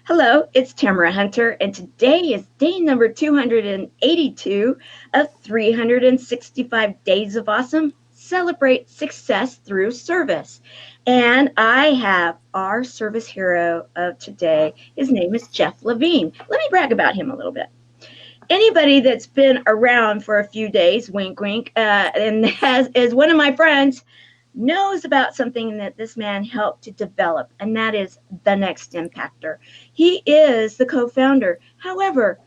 Hello, it's Tamara Hunter, and today is day number 282 of 365 Days of Awesome. Celebrate success through service. And I have our service hero of today. His name is Jeff Levin. Let me brag about him a little bit. Anybody that's been around for a few days, wink, wink, and is one of my friends, knows about something that this man helped to develop, and that is the next Impactor. He is the co-founder. However,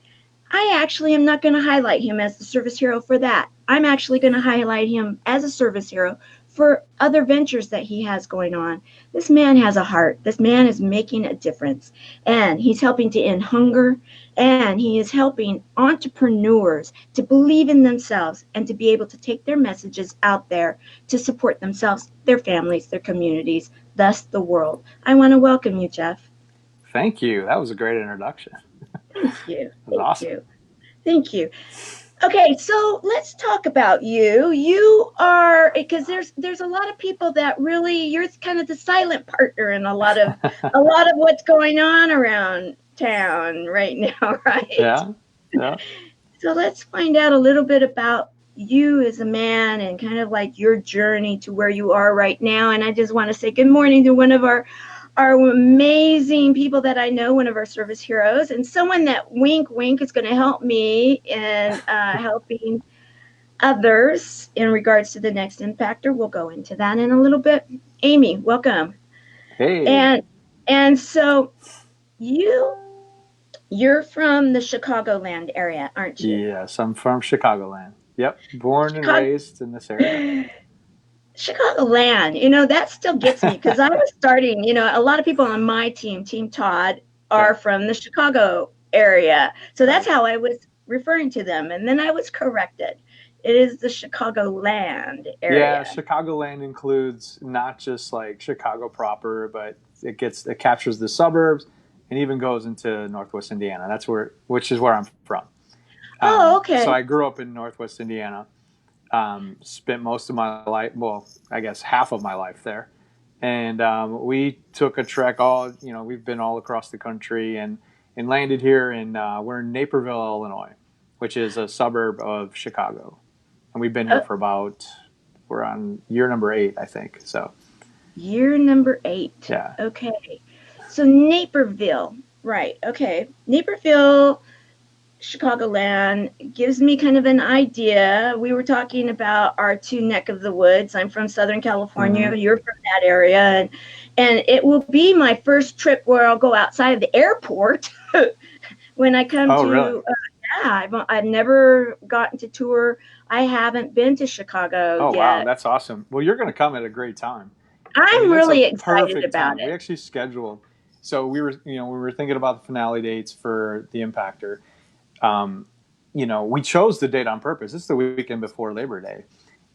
I actually am not going to highlight him as the service hero for that. I'm actually going to highlight him as a service hero for other ventures that he has going on. This man has a heart. This man is making a difference, and he's helping to end hunger, and he is helping entrepreneurs to believe in themselves and to be able to take their messages out there to support themselves, their families, their communities, thus the world. I want to welcome you, Jeff. Thank you. That was a great introduction. Thank you. That was awesome. Thank you. Okay, so let's talk about you. You are, because there's a lot of people that really, you're kind of the silent partner in a lot of what's going on around town right now, right? Yeah. So let's find out a little bit about you as a man and kind of like your journey to where you are right now. And I just want to say good morning to one of our amazing people that I know, one of our service heroes, and someone that wink is going to help me in helping others in regards to the next Impactor. We'll go into that in a little bit. Amy, welcome. Hey. And so you're from the Chicagoland area, aren't you? Yes, I'm from Chicagoland. Yep. Born and raised in this area. Chicagoland, that still gets me because I was starting, a lot of people on my team, Team Todd, are from the Chicago area. So that's how I was referring to them. And then I was corrected. It is the Chicagoland area. Yeah, Chicagoland includes not just like Chicago proper, but it captures the suburbs and even goes into Northwest Indiana. Which is where I'm from. Okay. So I grew up in Northwest Indiana. Spent most of my life, well, I guess half of my life there. And we took a trek we've been all across the country and landed here we're in Naperville, Illinois, which is a suburb of Chicago. And we've been here for we're on year number 8, I think. So. Year number 8. Yeah. Okay. So Naperville, right. Okay. Naperville, Chicagoland gives me kind of an idea. We were talking about our two neck of the woods. I'm from Southern California. Mm-hmm. You're from that area, and it will be my first trip where I'll go outside of the airport when I come to. Really? I've never gotten to tour. I haven't been to Chicago yet. Oh wow, that's awesome. Well, you're going to come at a great time. I'm really excited about it. We actually scheduled. So we were thinking about the finale dates for the Impactor. We chose the date on purpose. It's the weekend before Labor Day.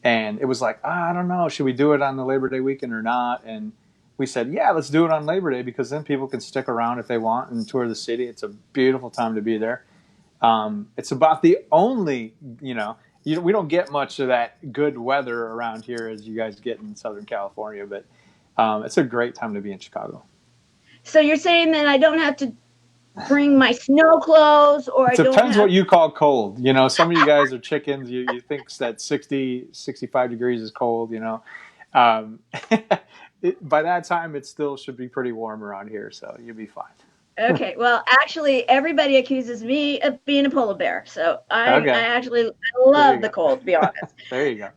And it was like, I don't know, should we do it on the Labor Day weekend or not? And we said, yeah, let's do it on Labor Day because then people can stick around if they want and tour the city. It's a beautiful time to be there. It's about the only, we don't get much of that good weather around here as you guys get in Southern California, but it's a great time to be in Chicago. So you're saying that I don't have to bring my snow clothes, or it depends what you call cold. Some of you guys are chickens. You think that 60, 65 degrees is cold. By that time, it still should be pretty warm around here, so you'll be fine. Okay. Well, actually, everybody accuses me of being a polar bear, so I love the cold, to be honest. There you go.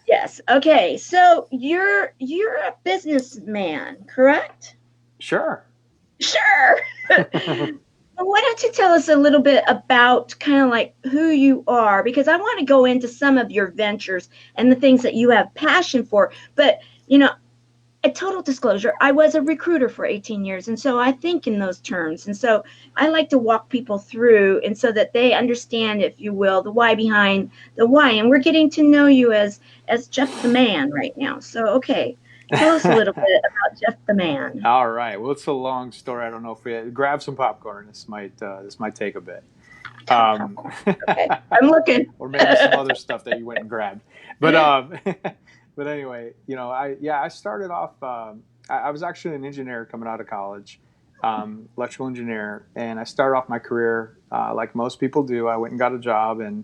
Yes. Okay. So you're a businessman, correct? Sure. Why don't you tell us a little bit about kind of like who you are? Because I want to go into some of your ventures and the things that you have passion for. But, a total disclosure, I was a recruiter for 18 years. And so I think in those terms. And so I like to walk people through and so that they understand, if you will, the why behind the why. And we're getting to know you as Jeff the Man right now. So, okay. Tell us a little bit about Jeff the Man. All right. Well, it's a long story. I don't know if we grab some popcorn. This might take a bit. Okay, I'm looking. Or maybe some other stuff that you went and grabbed. But but anyway, I started off. I was actually an engineer coming out of college. electrical engineer, and I started off my career like most people do. I went and got a job, and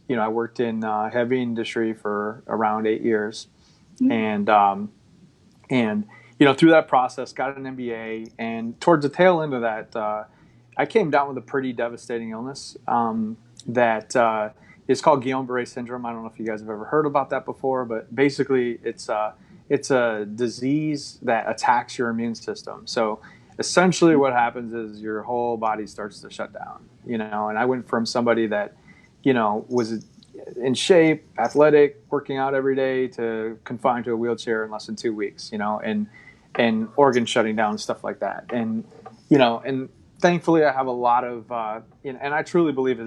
I worked in heavy industry for around 8 years, and through that process, got an MBA, and towards the tail end of that, I came down with a pretty devastating illness that is called Guillain-Barré syndrome. I don't know if you guys have ever heard about that before, but basically, it's a disease that attacks your immune system. So essentially, what happens is your whole body starts to shut down. And I went from somebody that was in shape, athletic, working out every day, to confined to a wheelchair in less than 2 weeks, and organs shutting down and stuff like that. And thankfully I have a lot of, and I truly believe,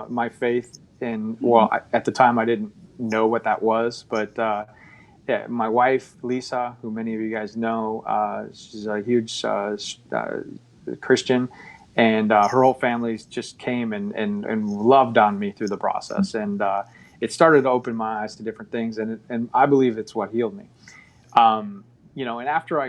my faith in, well, at the time I didn't know what that was, but yeah, my wife, Lisa, who many of you guys know, she's a huge Christian, and her whole family just came and loved on me through the process, and it started to open my eyes to different things, and I believe it's what healed me. And after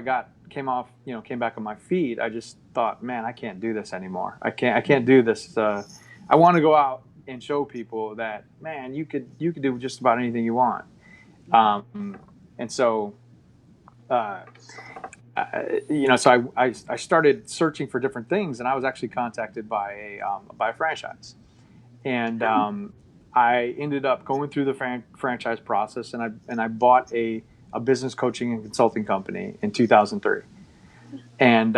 came back on my feet, I just thought, man, I can't do this anymore. I can't do this. I want to go out and show people that, man, you could do just about anything you want. And so, uh, so I started searching for different things, and I was actually contacted by a franchise, and I ended up going through the franchise process, and I bought a business coaching and consulting company in 2003. And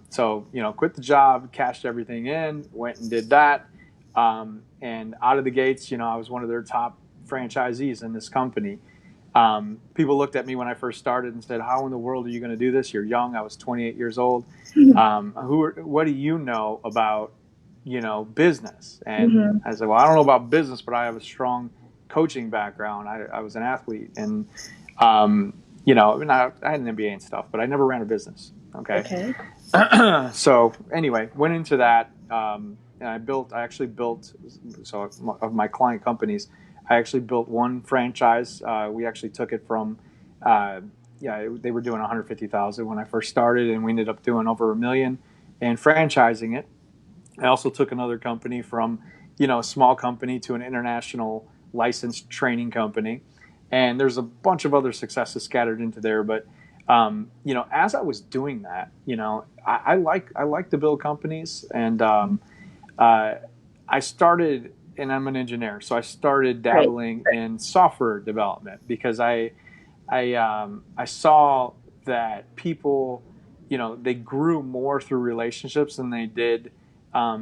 so, quit the job, cashed everything in, went and did that. And out of the gates, I was one of their top franchisees in this company. People looked at me when I first started and said, "How in the world are you going to do this? You're young." I was 28 years old. What do you know about, business? And Mm-hmm. I said, "Well, I don't know about business, but I have a strong coaching background. I was an athlete, and and I had an MBA and stuff, but I never ran a business." Okay. Okay. So anyway, went into that, and I actually built, so of my client companies, I actually built one franchise. We actually took it from, yeah, they were doing 150,000 when I first started, and we ended up doing over 1 million and franchising it. I also took another company from, a small company to an international licensed training company. And there's a bunch of other successes scattered into there. But, as I was doing that, I like to build companies. And uh, I started, and I'm an engineer, so I started Great. dabbling in software development because I saw that people, they grew more through relationships than they did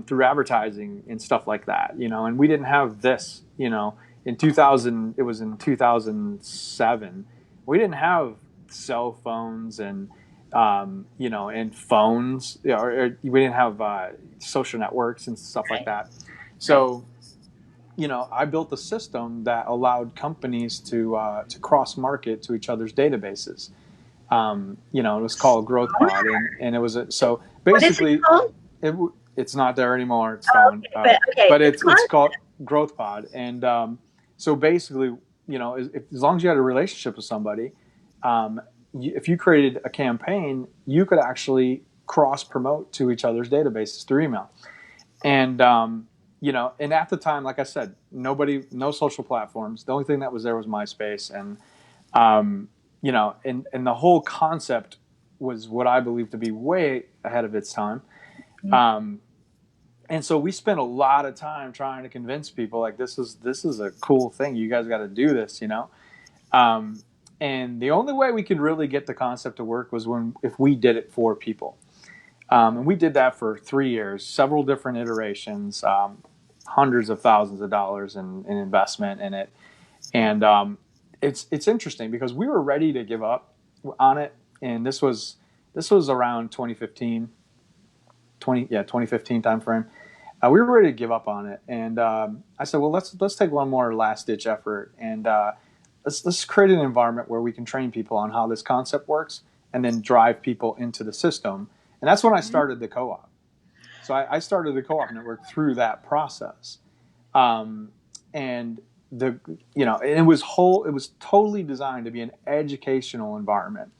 through advertising and stuff like that. And we didn't have this, in 2000, it was in 2007. We didn't have cell phones and phones, or we didn't have social networks and stuff like Right. that. Right. So, I built a system that allowed companies to cross market to each other's databases. It was called Growth Pod, and it was so What is it basically called? it, it's not there anymore. It's Oh, gone. okay. But okay, But the it's called Growth Pod, and so basically, as long as you had a relationship with somebody, if you created a campaign, you could actually cross promote to each other's databases through email. And and at the time, like I said, no social platforms. The only thing that was there was MySpace, and and the whole concept was what I believe to be way ahead of its time. Um, and so we spent a lot of time trying to convince people, like, this is a cool thing. You guys got to do this. Um, and the only way we could really get the concept to work was if we did it for people. And we did that for 3 years, several different iterations, hundreds of thousands of dollars in investment in it. And it's interesting because we were ready to give up on it. And this was around 2015, 2015 timeframe. We were ready to give up on it. And I said, well, let's take one more last ditch effort, and let's create an environment where we can train people on how this concept works, and then drive people into the system. And that's when I started the co-op. So I started the co-op network through that process. And it was totally designed to be an educational environment.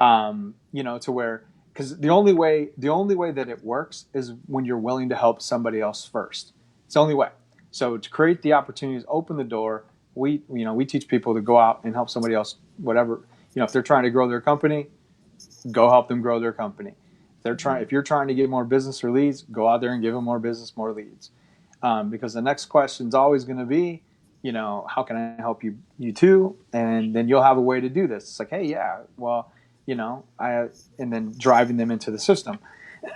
To where because the only way that it works is when you're willing to help somebody else first. It's the only way. So to create the opportunities, open the door. We teach people to go out and help somebody else. Whatever, if they're trying to grow their company, go help them grow their company. If you're trying to get more business or leads, go out there and give them more business, more leads. Because the next question is always going to be, how can I help you too? And then you'll have a way to do this. It's like, hey, yeah, well, and then driving them into the system.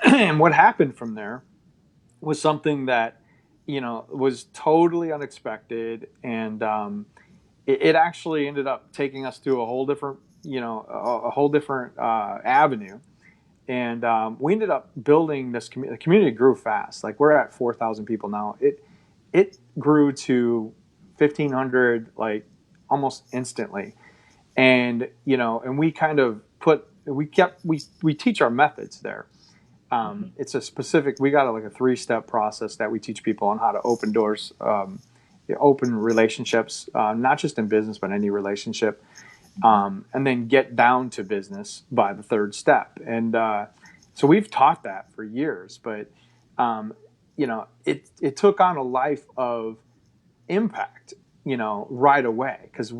And what happened from there was something that, was totally unexpected. And it actually ended up taking us to a whole different, a whole different avenue. And we ended up building this community. The community grew fast. Like, we're at 4,000 people now. It grew to 1,500 like almost instantly. And and we kind of we teach our methods there. It's a specific. We got like a 3-step process that we teach people on how to open doors, open relationships, not just in business but any relationship. And then get down to business by the 3rd step. And so we've taught that for years, but it took on a life of impact, right away, because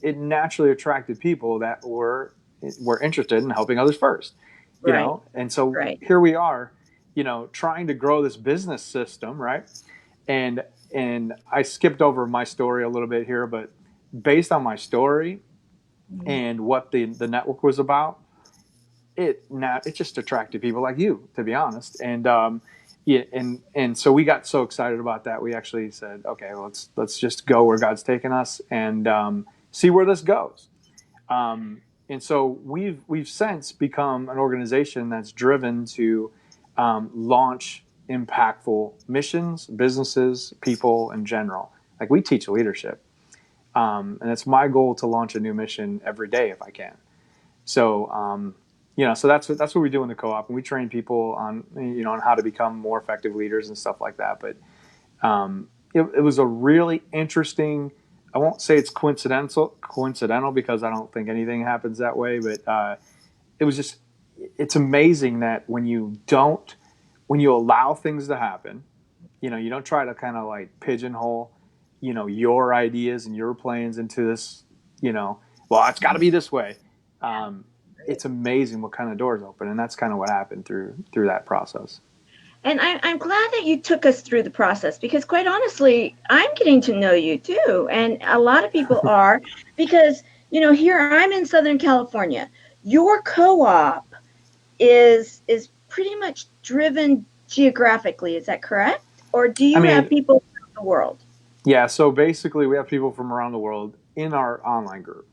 it naturally attracted people that were interested in helping others first, Right. and so Right. here we are, trying to grow this business system, right? And I skipped over my story a little bit here, but based on my story and what the network was about, it just attracted people like you, to be honest. And yeah, and so we got so excited about that, we actually said, okay, let's just go where God's taken us and see where this goes. And so we've since become an organization that's driven to launch impactful missions, businesses, people in general. Like, we teach leadership. And it's my goal to launch a new mission every day if I can. So, so that's what we do in the co-op, and we train people on, on how to become more effective leaders and stuff like that. But it was a really interesting. I won't say it's coincidental because I don't think anything happens that way. But it was just, it's amazing that when you allow things to happen, you don't try to kind of like pigeonhole, your ideas and your plans into this, well, it's got to be this way. It's amazing what kind of doors open, and that's kind of what happened through that process. And I'm glad that you took us through the process, because, quite honestly, I'm getting to know you too. And a lot of people are, because, here I'm in Southern California. Your co-op is pretty much driven geographically. Is that correct? Or do I you have mean, people around the world? yeah. So basically, we have people from around the world in our online group.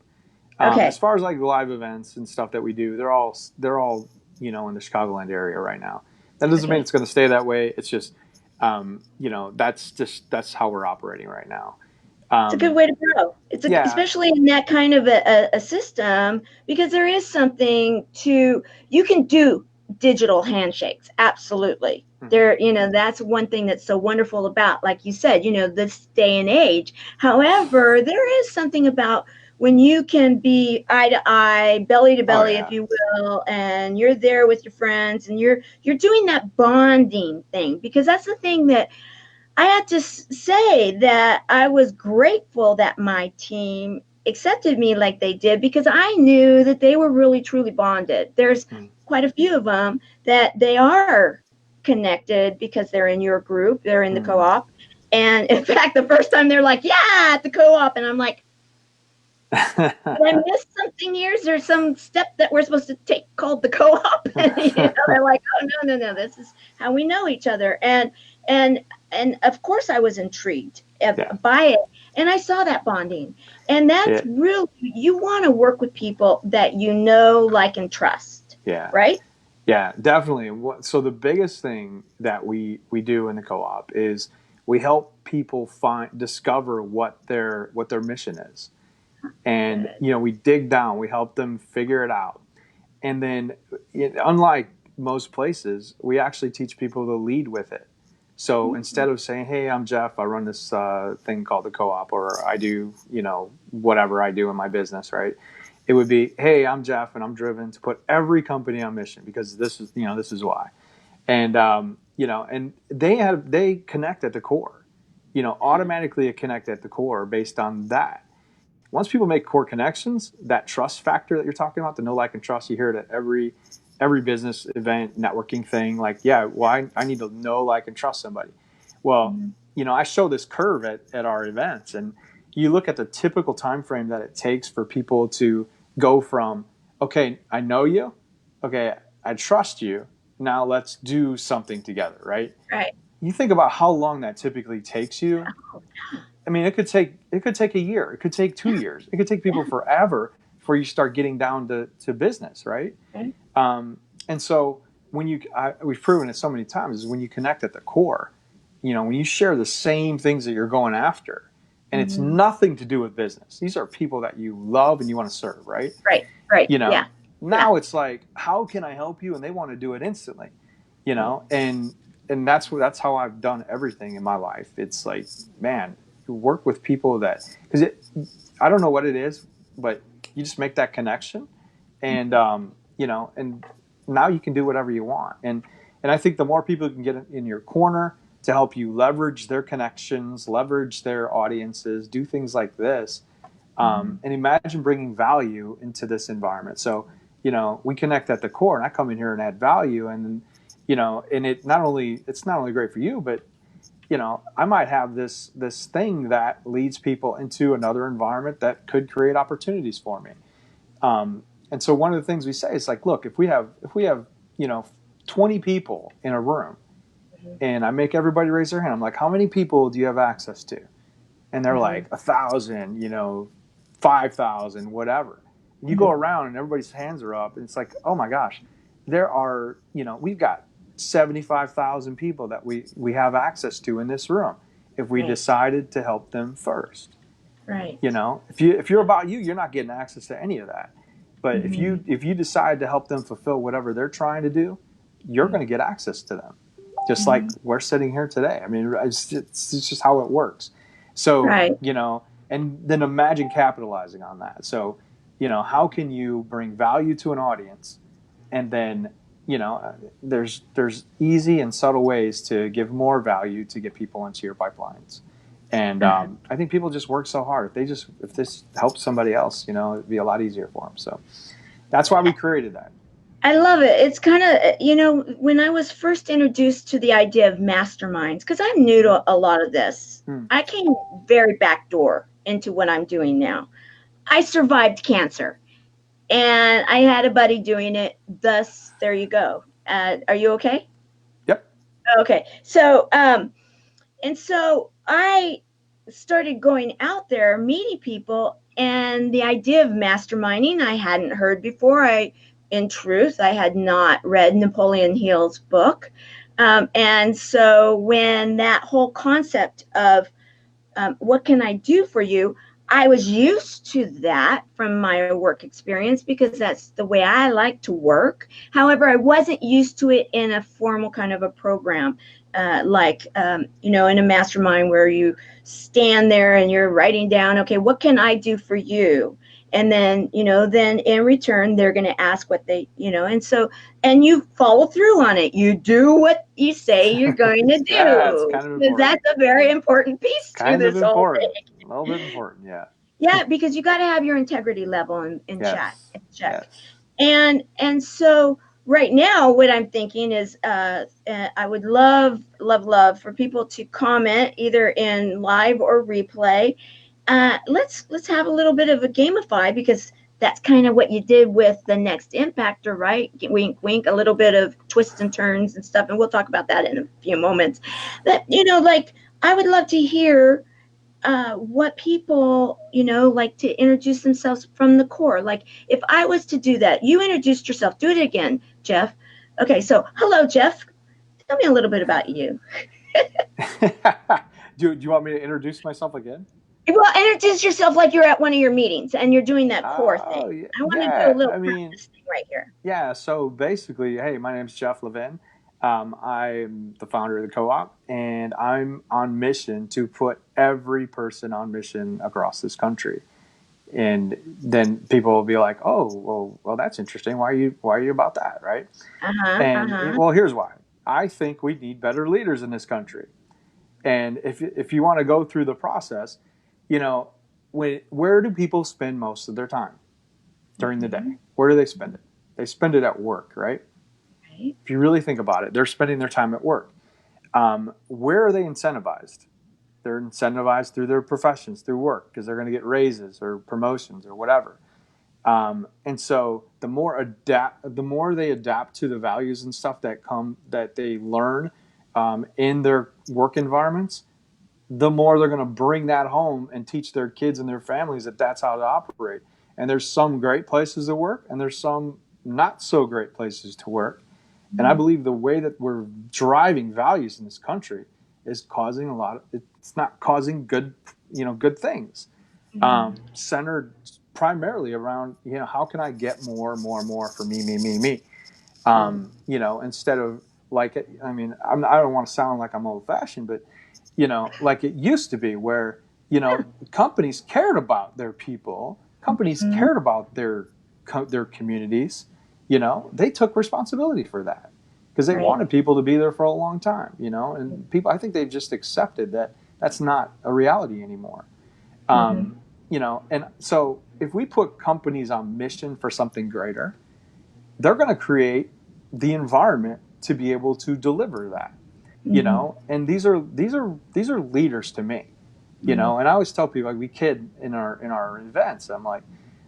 As Okay. far as like live events and stuff that we do, they're all in the Chicagoland area right now. That doesn't mean Okay. it's going to stay that way. It's just that's how we're operating right now. It's a good Um, way to grow. yeah, Especially in that kind of a system, because there is something to, you can do digital handshakes. Absolutely. mhm. There, that's one thing that's so wonderful about, like you said, this day and age. However, there is something about when you can be eye to eye, belly to Oh belly, if yeah, you will, and you're there with your friends, and you're doing that bonding thing, because that's the thing that I had to say, that I was grateful that my team accepted me like they did, because I knew that they were really truly bonded. There's mm, quite a few of them that they are connected because they're in your group, they're in the mm. co-op. And in fact, the first time they're like, yeah, at the co-op. And I'm like, did I miss something here? Is there some step that we're supposed to take called the co-op? And they're like, oh, no, this is how we know each other. And and of course I was intrigued yeah, by it, and I saw that bonding. And that's yeah, really, you want to work with people that like, and trust, yeah. right? Yeah, definitely. So the biggest thing that we do in the co-op is we help people discover what their mission is. And Good. we dig down, we help them figure it out. And then unlike most places, we actually teach people to lead with it. So instead of saying, "Hey, I'm Jeff, I run this thing called the co-op, or I do, whatever I do in my business," right? It would be, hey, I'm Jeff, and I'm driven to put every company on mission because this is why. And and they connect at the core. Automatically connect at the core based on that. Once people make core connections, that trust factor that you're talking about, the know, like, and trust, you hear it at every business event, networking thing. Like, yeah, well, I need to know, like, and trust somebody. Well, Mm-hmm. I show this curve at our events, and you look at the typical time frame that it takes for people to go from, okay, I know you, okay, I trust you, now let's do something together, right? Right. You think about how long that typically takes you. Oh, I mean, it could take a year, it could take 2 years, it could take yeah. people forever before you start getting down to business, right? Right. And so we've proven it so many times is when you connect at the core, when you share the same things that you're going after, and it's Mm-hmm. nothing to do with business. These are people that you love and you want to serve, right? Right. Right. You know, Yeah. Yeah. now it's like, how can I help you? And they want to do it instantly, Right. and that's how I've done everything in my life. It's like, man, you work with people that, because I don't know what it is, but you just make that connection, and and now you can do whatever you want. And I think the more people you can get in your corner to help you leverage their connections, leverage their audiences, do things like this, Mm-hmm. and imagine bringing value into this environment. So, we connect at the core, and I come in here and add value, and and it's not only great for you, but I might have this thing that leads people into another environment that could create opportunities for me. And so one of the things we say is like, look, if we have 20 people in a room, and I make everybody raise their hand, I'm like, how many people do you have access to? And they're Mm-hmm. like 1,000, 5,000, whatever. You go Mm-hmm. around and everybody's hands are up, and it's like, oh my gosh, there are, we've got 75,000 people that we have access to in this room if we Right. decided to help them first. Right. If you're about you, you're not getting access to any of that. But if Mm-hmm. you decide to help them fulfill whatever they're trying to do, you're going to get access to them, just like Mm-hmm. we're sitting here today. I mean, it's just how it works. So, Right. and then imagine capitalizing on that. So, how can you bring value to an audience, and then there's easy and subtle ways to give more value to get people into your pipelines. And Uh-huh. I think people just work so hard. If this helps somebody else, it'd be a lot easier for them. So that's why we created that. I love it. It's kind of, when I was first introduced to the idea of masterminds, because I'm new to a lot of this, Hmm. I came very backdoor into what I'm doing now. I survived cancer and I had a buddy doing it. Thus, there you go. Are you okay? Yep. Okay. And so I started going out there, meeting people, and the idea of masterminding I hadn't heard before. In truth, I had not read Napoleon Hill's book. And so when that whole concept of what can I do for you? I was used to that from my work experience because that's the way I like to work. However, I wasn't used to it in a formal kind of a program, in a mastermind where you stand there and you're writing down, okay, what can I do for you? And then in return, they're going to ask what and you follow through on it. You do what you say you're going to Yeah, it's do. kind of Because important. that's a very important piece to Kind of this whole important. thing. A little bit important. Yeah. Yeah, because you got to have your integrity level in Yes. check. Yes. And so right now, what I'm thinking is, I would love for people to comment either in live or replay. Let's have a little bit of a gamify because that's kind of what you did with the next impactor, right? Wink, wink, a little bit of twists and turns and stuff, and we'll talk about that in a few moments. But like I would love to hear what people like to introduce themselves from the core. Like if I was to do that, you introduced yourself. Do it again, Jeff. Okay, so hello, Jeff. Tell me a little bit about you. Do you want me to introduce myself again? Well, introduce yourself like you're at one of your meetings and you're doing that core thing. Oh, yeah. I want to do a Yeah. little I mean, practice thing right here. yeah. So basically, hey, my name's Jeff Levin. I'm the founder of the co-op, and I'm on mission to put every person on mission across this country. And then people will be like, oh, well, that's interesting. Why are you about that, right? Uh-huh. And Uh-huh. well, here's why. I think we need better leaders in this country. And if you want to go through the process, you know, where do people spend most of their time during the day? Mhm. Where do they spend it? They spend it at work, right? Right. If you really think about it, they're spending their time at work. Where are they incentivized? They're incentivized through their professions, through work, because they're going to get raises or promotions or whatever. And so the more they adapt to the values and stuff that they learn in their work environments, the more they're going to bring that home and teach their kids and their families that that's how to operate. And there's some great places to work, and there's some not so great places to work. And I Mhm. believe the way that we're driving values in this country is causing it's not causing good things, Mhm. centered primarily around, how can I get more for me, Mhm. instead of like, I mean, I don't want to sound like I'm old fashioned, but, like it used to be where, companies cared about their people, companies Mhm. cared about their communities, they took responsibility for that because they Right. wanted people to be there for a long time, and people, I think they've just accepted that that's not a reality anymore. Mhm. um, and so if we put companies on mission for something greater, they're going to create the environment to be able to deliver that. Mhm. And these are leaders to me. Mhm. And I always tell people, like, we kid in our events, I'm like,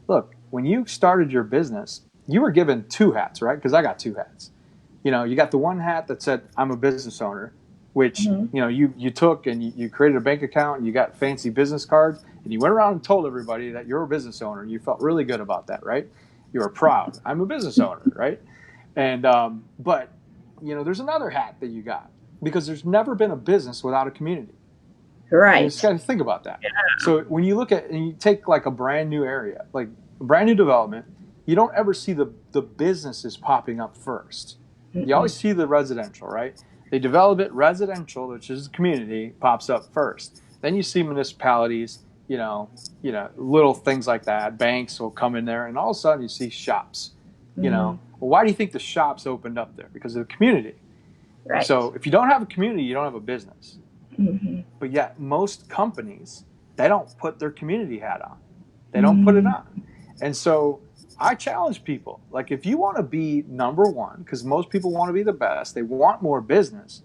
look, when you started your business, you were given two hats, right? Because I got two hats. You got the one hat that said I'm a business owner, which Mhm. you took and you created a bank account and you got fancy business cards and you went around and told everybody that you're a business owner. You felt really good about that, right? You were proud. I'm a business owner, right? And but there's another hat that you got, because there's never been a business without a community. You just Right. got to think about that. So when you look at and you take like a brand new area, like brand new development, you don't ever see the businesses popping up first. You Mhm. always see the residential, right? They develop it residential, which is community, pops up first. Then you see municipalities, little things like that. Banks will come in there, and all of a sudden you see shops. Mhm. Well, why do you think the shops opened up there? Because of the community. Right. So if you don't have a community, you don't have a business. Mhm. But yet most companies, they don't put their community hat on. They don't put it Mhm. on. And so I challenge people, like, if you want to be number one, because most people want to be the best, they want more business,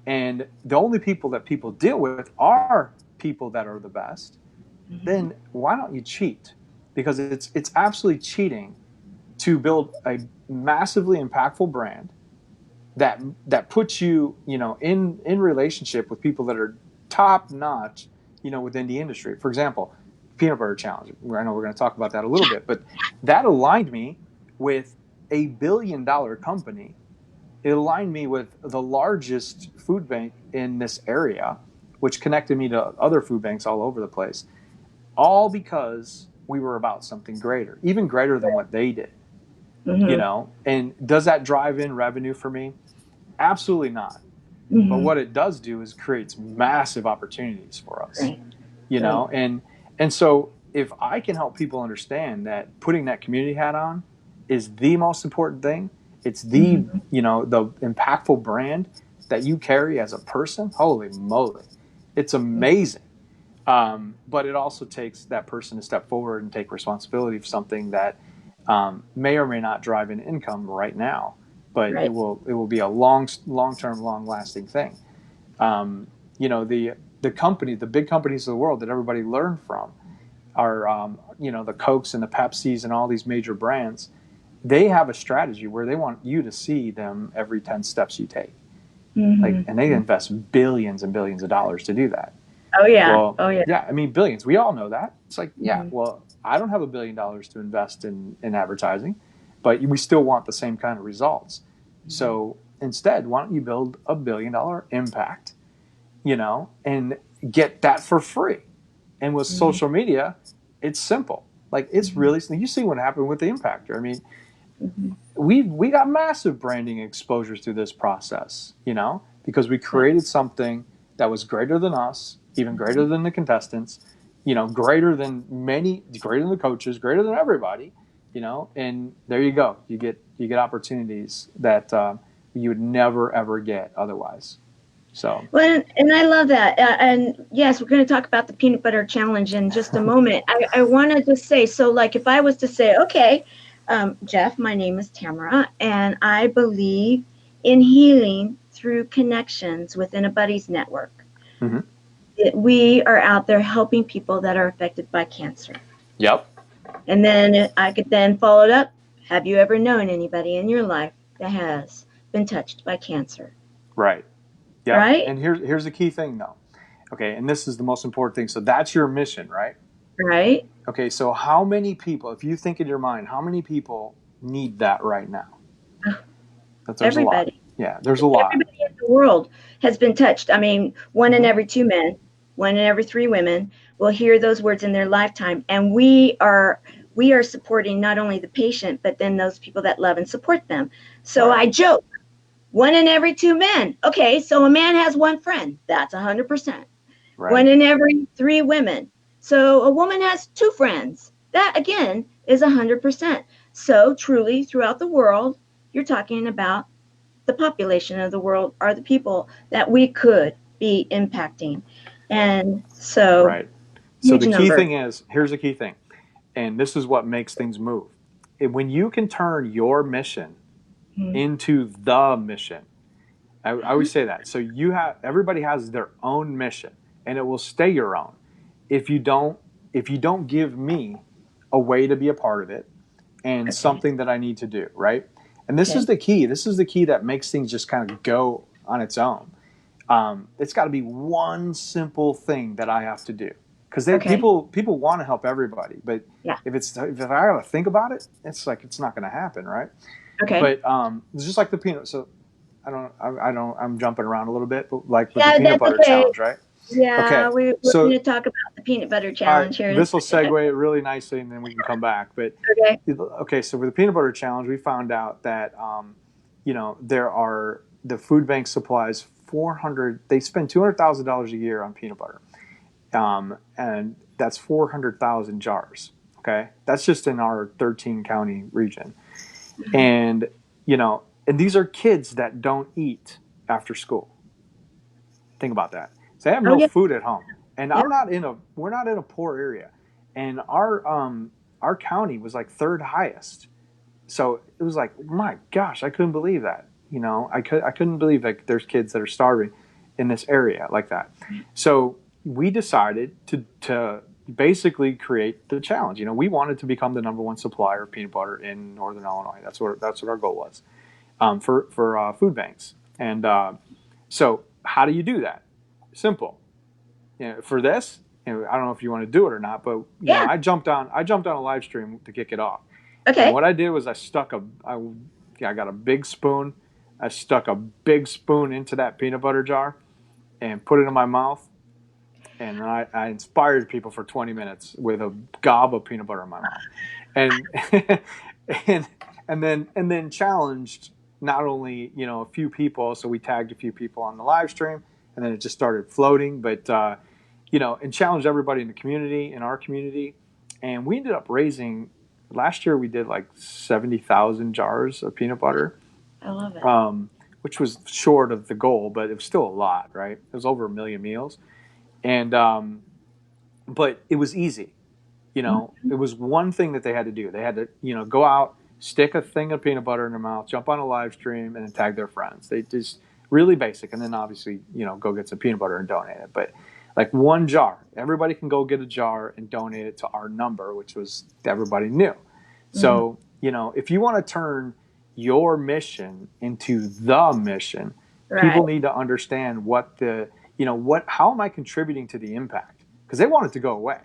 and the only people that people deal with are people that are the best, then Mhm. why don't you cheat? Because it's absolutely cheating to build a massively impactful brand that puts you, in relationship with people that are top notch, within the industry. For example, peanut butter challenge. I know we're going to talk about that a little bit, but that aligned me with a $1 billion company. It aligned me with the largest food bank in this area, which connected me to other food banks all over the place, all because we were about something greater, even greater than what they did. Mhm. And does that drive in revenue for me? Absolutely not. But Mhm. what it does do is creates massive opportunities for us, Right. Right. and so if I can help people understand that putting that community hat on is the most important thing, it's Mhm. the impactful brand that you carry as a person. Holy moly, it's amazing. But it also takes that person to step forward and take responsibility for something that may or may not drive an income right now, but it Right. will be a long term, long lasting thing. Um, the big companies of the world that everybody learned from are the Cokes and the Pepsis and all these major brands. They have a strategy where they want you to see them every 10 steps you take. Like, Mhm. and they invest billions and billions of dollars to do that. Oh yeah. Well, Oh yeah. yeah, I mean, billions. We all know that. It's like, yeah, Mhm. well, I don't have $1 billion to invest in advertising, but we still want the same kind of results. Mhm. So instead, why don't you build $1 billion impact, and get that for free? And with Mhm. social media, it's simple. Like, it's Mhm. really, you see what happened with the Impactor. I mean, Mhm. we got massive branding exposures through this process, because we Right. created something that was greater than us, even greater Mhm. than the contestants, greater than the coaches, greater than everybody, and there you go. You get opportunities that you would never ever get otherwise. So Well, and I love that. And yes, we're going to talk about the peanut butter challenge in just a moment. I want to just say, so like if I was to say, okay, Jeff, my name is Tamara, and I believe in healing through connections within a buddies network. mm-hmm. We are out there helping people that are affected by cancer. Yep. And then I could then follow it up. Have you ever known anybody in your life that has been touched by cancer? Right. Yep. Right? And here's the key thing though. Okay, and this is the most important thing. So that's your mission, right? Right? Okay, so how many people, if you think in your mind, how many people need that right now? There's a lot. Everybody. Yeah, there's a lot. Everybody in the world has been touched. I mean, one in every 2 men, one in every 3 women will hear those words in their lifetime. And we are supporting not only the patient, but then those people that love and support them. So Right. I joke, one in every 2 men. Okay, so a man has one friend. That's 100%. Right. One in every 3 women. So a woman has 2 friends. That again is 100%. So truly throughout the world, you're talking about the population of the world are the people that we could be impacting. And so Right. So huge the key number. thing is, here's the key thing, and this is what makes things move. When you can turn your mission into the mission, I always say that. So everybody has their own mission, and it will stay your own. If you don't give me a way to be a part of it and something that I need to do, right? And this is the key. This is the key that makes things just kind of go on its own. It's got to be one simple thing that I have to do, because people want to help everybody, but if I got to think about it, it's like it's not going to happen, right? Okay. But it's just like the peanut. So I'm jumping around a little bit, but like with Yeah, the peanut that's butter okay. challenge, right? Yeah, Okay. we're going to talk about the peanut butter challenge here. This will segue really nicely, and then we can come back. But okay, so with the peanut butter challenge, we found out that there are the food bank supplies 400. They spend $200,000 a year on peanut butter, and that's 400,000 jars. Okay, that's just in our 13 county region, and and these are kids that don't eat after school. Think about that. So they have no food at home, and we're not in a poor area, and our county was like third highest. So it was like, my gosh, I couldn't believe that. I couldn't believe like there's kids that are starving in this area like that. So we decided to basically create the challenge. We wanted to become the #1 supplier of peanut butter in Northern Illinois. That's what our goal was, for food banks. And so how do you do that? Simple. For this, I don't know if you want to do it or not, but I jumped on a live stream to kick it off. Okay. And what I did was I got a big spoon. I stuck a big spoon into that peanut butter jar and put it in my mouth. And I inspired people for 20 minutes with a gob of peanut butter in my mouth. And and then challenged not only, a few people, so we tagged a few people on the live stream, and then it just started floating, but and challenged everybody in the community, in our community. And we ended up raising, last year we did like 70,000 jars of peanut butter. I love it. Which was short of the goal, but it was still a lot, right? It was over 1 million meals. And but it was easy. It was one thing that they had to do. They had to, go out, stick a thing of peanut butter in their mouth, jump on a live stream, and then tag their friends. They just really basic. And then obviously, go get some peanut butter and donate it. But like one jar, everybody can go get a jar and donate it to our number, which was everybody knew. So, if you want to turn your mission into the mission, people need to understand how am I contributing to the impact? Because they want it to go away.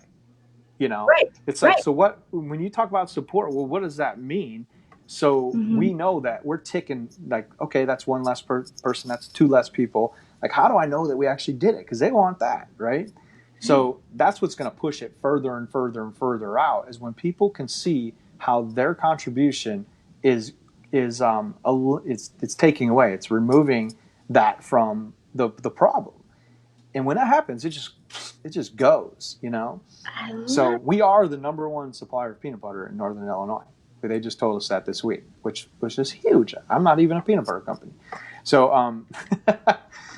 It's like, so what, when you talk about support, well, what does that mean? So we know that we're ticking, like, okay, that's one less person, that's 2 less people. Like, how do I know that we actually did it? Because they want that, right? So that's what's going to push it further and further and further out, is when people can see how their contribution is it's taking away, it's removing that from the problem. And when that happens, it just goes, I So love. we are the number one supplier of peanut butter in Northern Illinois. They just told us that this week, which is huge. I'm not even a peanut butter company. So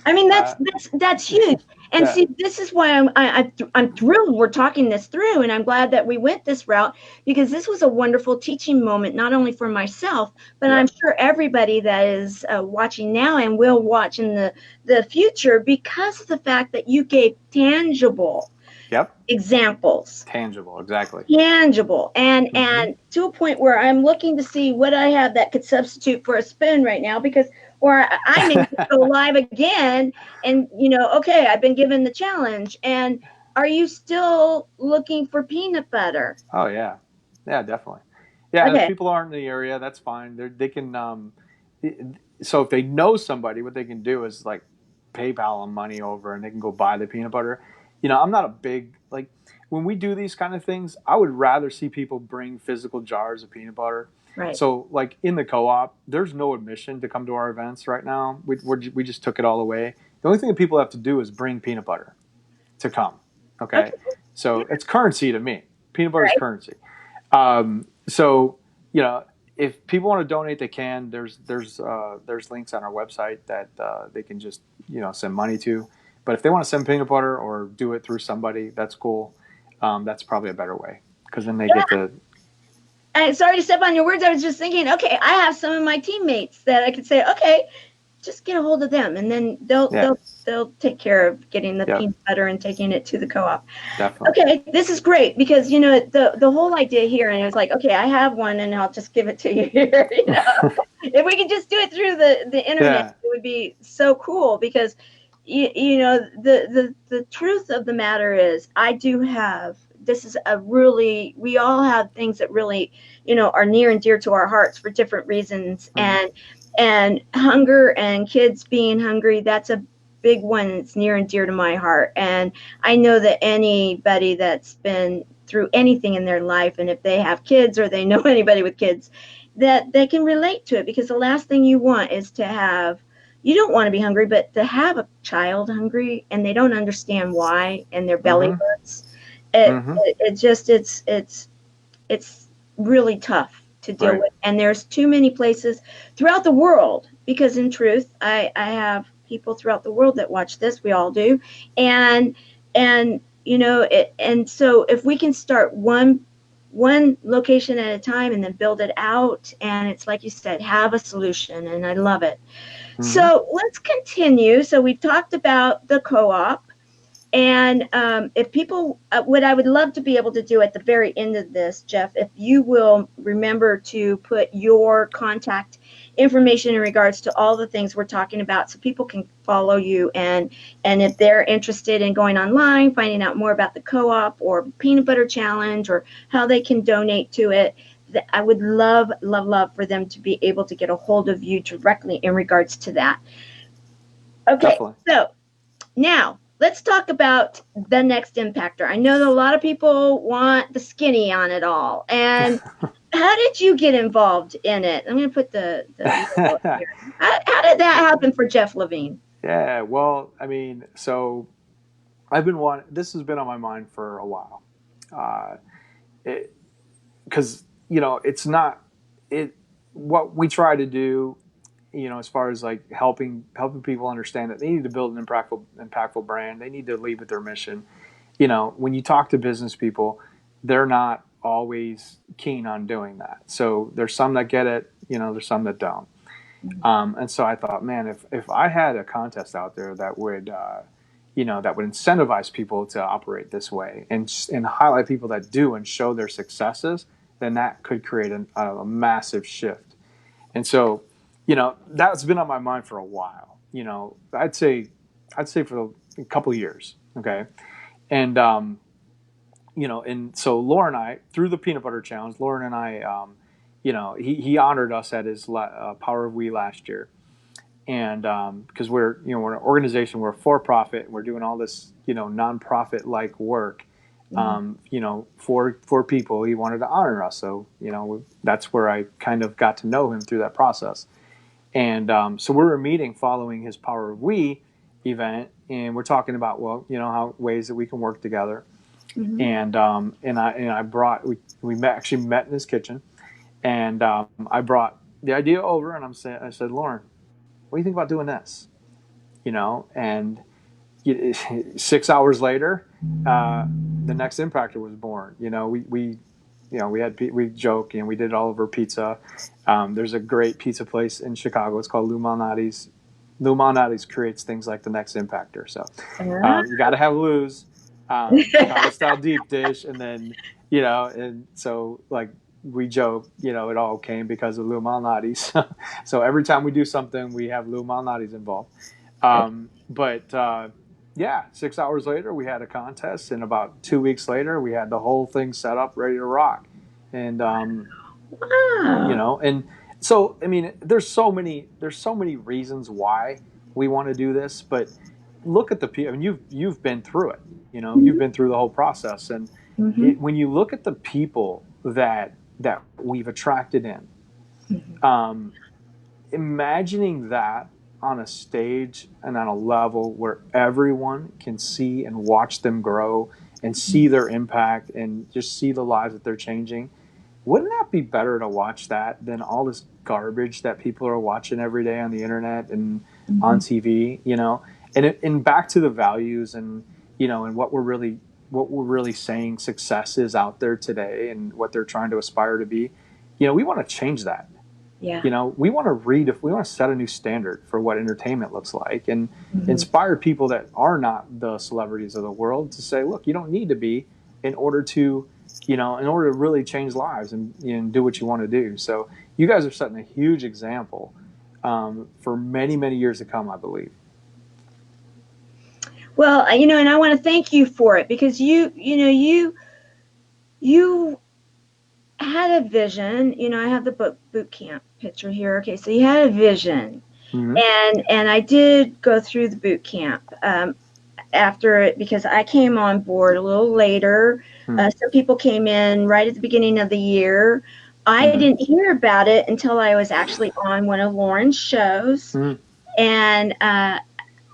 I mean, uh, that's huge. And yeah, see, this is why I'm thrilled we're talking this through, and I'm glad that we went this route because this was a wonderful teaching moment, not only for myself, but I'm yep, sure everybody that is watching now and will watch in the future because of the fact that you gave tangible yep, examples, tangible, exactly. tangible, Mm-hmm. and to a point where I'm looking to see what I have that could substitute for a spoon right now because or I may go live again and okay, I've been given the challenge and are you still looking for peanut butter? Oh yeah, yeah, definitely. Yeah, if Okay. people aren't in the area, that's fine. They can. So if they know somebody, what they can do is like PayPal them money over, and they can go buy the peanut butter. I'm not a big like when we do these kind of things. I would rather see people bring physical jars of peanut butter. Right. So like in the co-op, there's no admission to come to our events right now. We just took it all away. The only thing that people have to do is bring peanut butter to come. Okay, Okay. Yeah. so it's currency to me. Peanut butter is Right. currency. So if people want to donate, they can. There's links on our website that they can just send money to. But if they want to send peanut butter or do it through somebody, that's cool. That's probably a better way because then they Yeah. get to. And sorry to step on your words. I was just thinking, okay, I have some of my teammates that I could say, okay, just get a hold of them and then Yeah, they'll take care of getting the yep, peanut butter and taking it to the co-op. definitely. Okay, this is great because the whole idea here and it was like, okay, I have one and I'll just give it to you here. If we could just do it through the internet, Yeah. it would be so cool because the truth of the matter is I do have this is a really we all have things that really are near and dear to our hearts for different reasons Mm-hmm. and hunger and kids being hungry, that's a big one that's near and dear to my heart. And I know that anybody that's been through anything in their life, and if they have kids or they know anybody with kids, that they can relate to it because the last thing you want is to have you don't want to be hungry, but to have a child hungry and they don't understand why and their belly Mm-hmm. hurts, it, Mm-hmm. it, it just it's really tough to deal Right. with. And there's too many places throughout the world because in truth, I have people throughout the world that watch this. We all do. And and so if we can start one location at a time and then build it out and it's like you said, have a solution and I love it. Mm-hmm. So let's continue. So we've talked about the co-op and if people, what I would love to be able to do at the very end of this, Jeff, if you will remember to put your contact information in regards to all the things we're talking about so people can follow you and if they're interested in going online, finding out more about the co-op or peanut butter challenge or how they can donate to it, I would love, love, love for them to be able to get a hold of you directly in regards to that. Okay, Definitely. so now, let's talk about the next impactor. I know that a lot of people want the skinny on it all. And how did you get involved in it? I'm going to put the logo up here. How did that happen for Jeff Levine? Yeah. Well, I mean, so I've been wanting. This has been on my mind for a while. Uh, because it's not it what we try to do, as far as like helping people understand that they need to build an impactful brand. They need to lead with their mission. When you talk to business people, they're not always keen on doing that. So there's some that get it, there's some that don't. And so I thought, man, if I had a contest out there that would that would incentivize people to operate this way and highlight people that do and show their successes, then that could create a massive shift. And so, that's been on my mind for a while. I'd say for a couple of years. Okay, and and so Lauren and I, through the peanut butter challenge, Lauren and I, he honored us at his Power of We last year, and because we're an organization, we're for profit, and we're doing all this nonprofit like work, for people. He wanted to honor us, so that's where I kind of got to know him through that process. And so we were meeting following his Power of We, event, and we're talking about, well, how ways that we can work together. Mm-hmm. And I brought actually met in his kitchen, and I brought the idea over, and I said, Lauren, what do you think about doing this? And 6 hours later, the next Impactor was born. We joke and we did it all over pizza. There's a great pizza place in Chicago. It's called Lou Malnati's. Lou Malnati's creates things like the next Impactor. So Ah. you got to have Lou's Chicago style deep dish, and then and so like we joke, it all came because of Lou Malnati's. So every time we do something, we have Lou Malnati's involved. But yeah, 6 hours later, we had a contest, and about 2 weeks later, we had the whole thing set up, ready to rock. And Wow. and so I mean, there's so many reasons why we want to do this, but look at the people. I mean, you've been through it. You've been through the whole process, and Mm-hmm. when you look at the people that we've attracted in, Mm-hmm. um, imagining that on a stage and on a level where everyone can see and watch them grow and see their impact and just see the lives that they're changing, wouldn't that be better to watch that than all this garbage that people are watching every day on the internet and on Mm-hmm. TV? And back to the values, and and what we're really saying success is out there today, and what they're trying to aspire to be. We want to change that. Yeah. We want to read, if we want to set a new standard for what entertainment looks like, and Mm-hmm. inspire people that are not the celebrities of the world to say, look, you don't need to be in order to really change lives, and do what you want to do. So you guys are setting a huge example for many, many years to come, I believe. Well, and I want to thank you for it because you had a vision. I have the boot camp picture here. Okay, so you had a vision, Mm-hmm. and I did go through the boot camp after it because I came on board a little later. Some people came in right at the beginning of the year. I Mm-hmm. didn't hear about it until I was actually on one of Lauren's shows, Mm-hmm. and I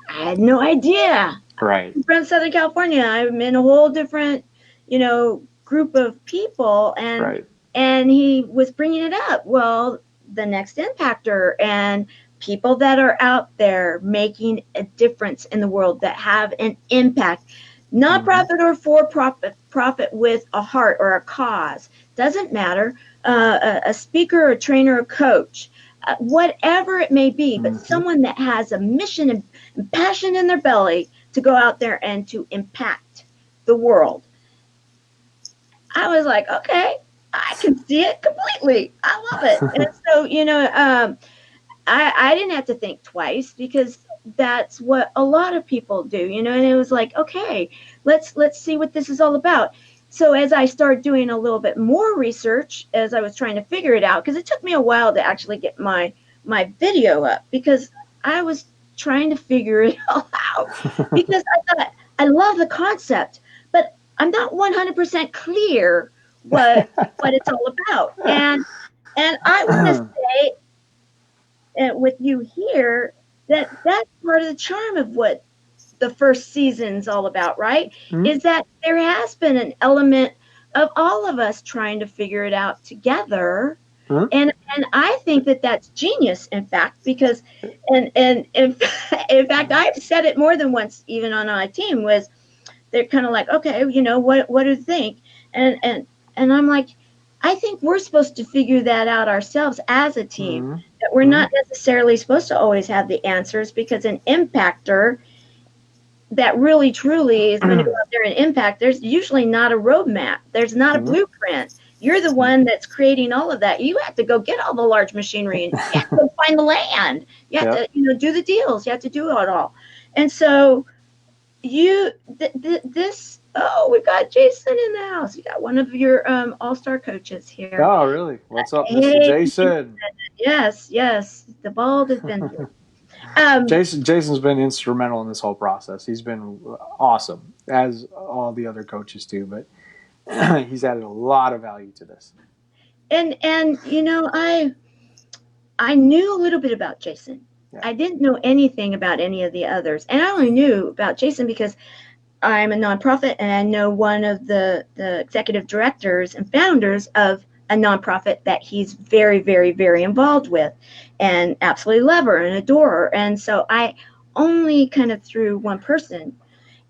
had no idea. Right. I'm from Southern California. I'm in a whole different, group of people, Right. and he was bringing it up. Well, the next Impactor and people that are out there making a difference in the world that have an impact, Mm-hmm. nonprofit or for profit with a heart or a cause, doesn't matter. A speaker, a trainer, a coach, whatever it may be, but Mm-hmm. someone that has a mission and passion in their belly to go out there and to impact the world. I was like, okay, I can see it completely. I love it. And so, I didn't have to think twice because that's what a lot of people do, and it was like, okay, let's see what this is all about. So as I started doing a little bit more research, as I was trying to figure it out, because it took me a while to actually get my video up because I was trying to figure it all out because I thought I love the concept, but I'm not 100% clear what it's all about. And I want to say with you here that that's part of the charm of what the first season's all about, right? Mm-hmm. Is that there has been an element of all of us trying to figure it out together. Mm-hmm. And I think that that's genius, in fact, because and in fact, I've said it more than once, even on my team, was they're kind of like, okay, what do you think? And and and I'm like, I think we're supposed to figure that out ourselves as a team. That we're Mm-hmm. not necessarily supposed to always have the answers because an impactor that really truly is going to go out there and impact, there's usually not a roadmap. There's not a Mm-hmm. blueprint. You're the one that's creating all of that. You have to go get all the large machinery and you have to go find the land. You have to, Yep. do the deals. You have to do it all. And so this, oh, we've got Jason in the house. You got one of your all-star coaches here. Oh, really? What's up, Mr. Hey, Jason? yes, the bald adventure. Um, Jason's been instrumental in this whole process. He's been awesome, as all the other coaches do, but he's added a lot of value to this. and I knew a little bit about Jason. Yeah. I didn't know anything about any of the others. And I only knew about Jason because I'm a nonprofit and I know one of the executive directors and founders of a nonprofit that he's very, very, very involved with and absolutely love her and adore her. And so I only kind of through one person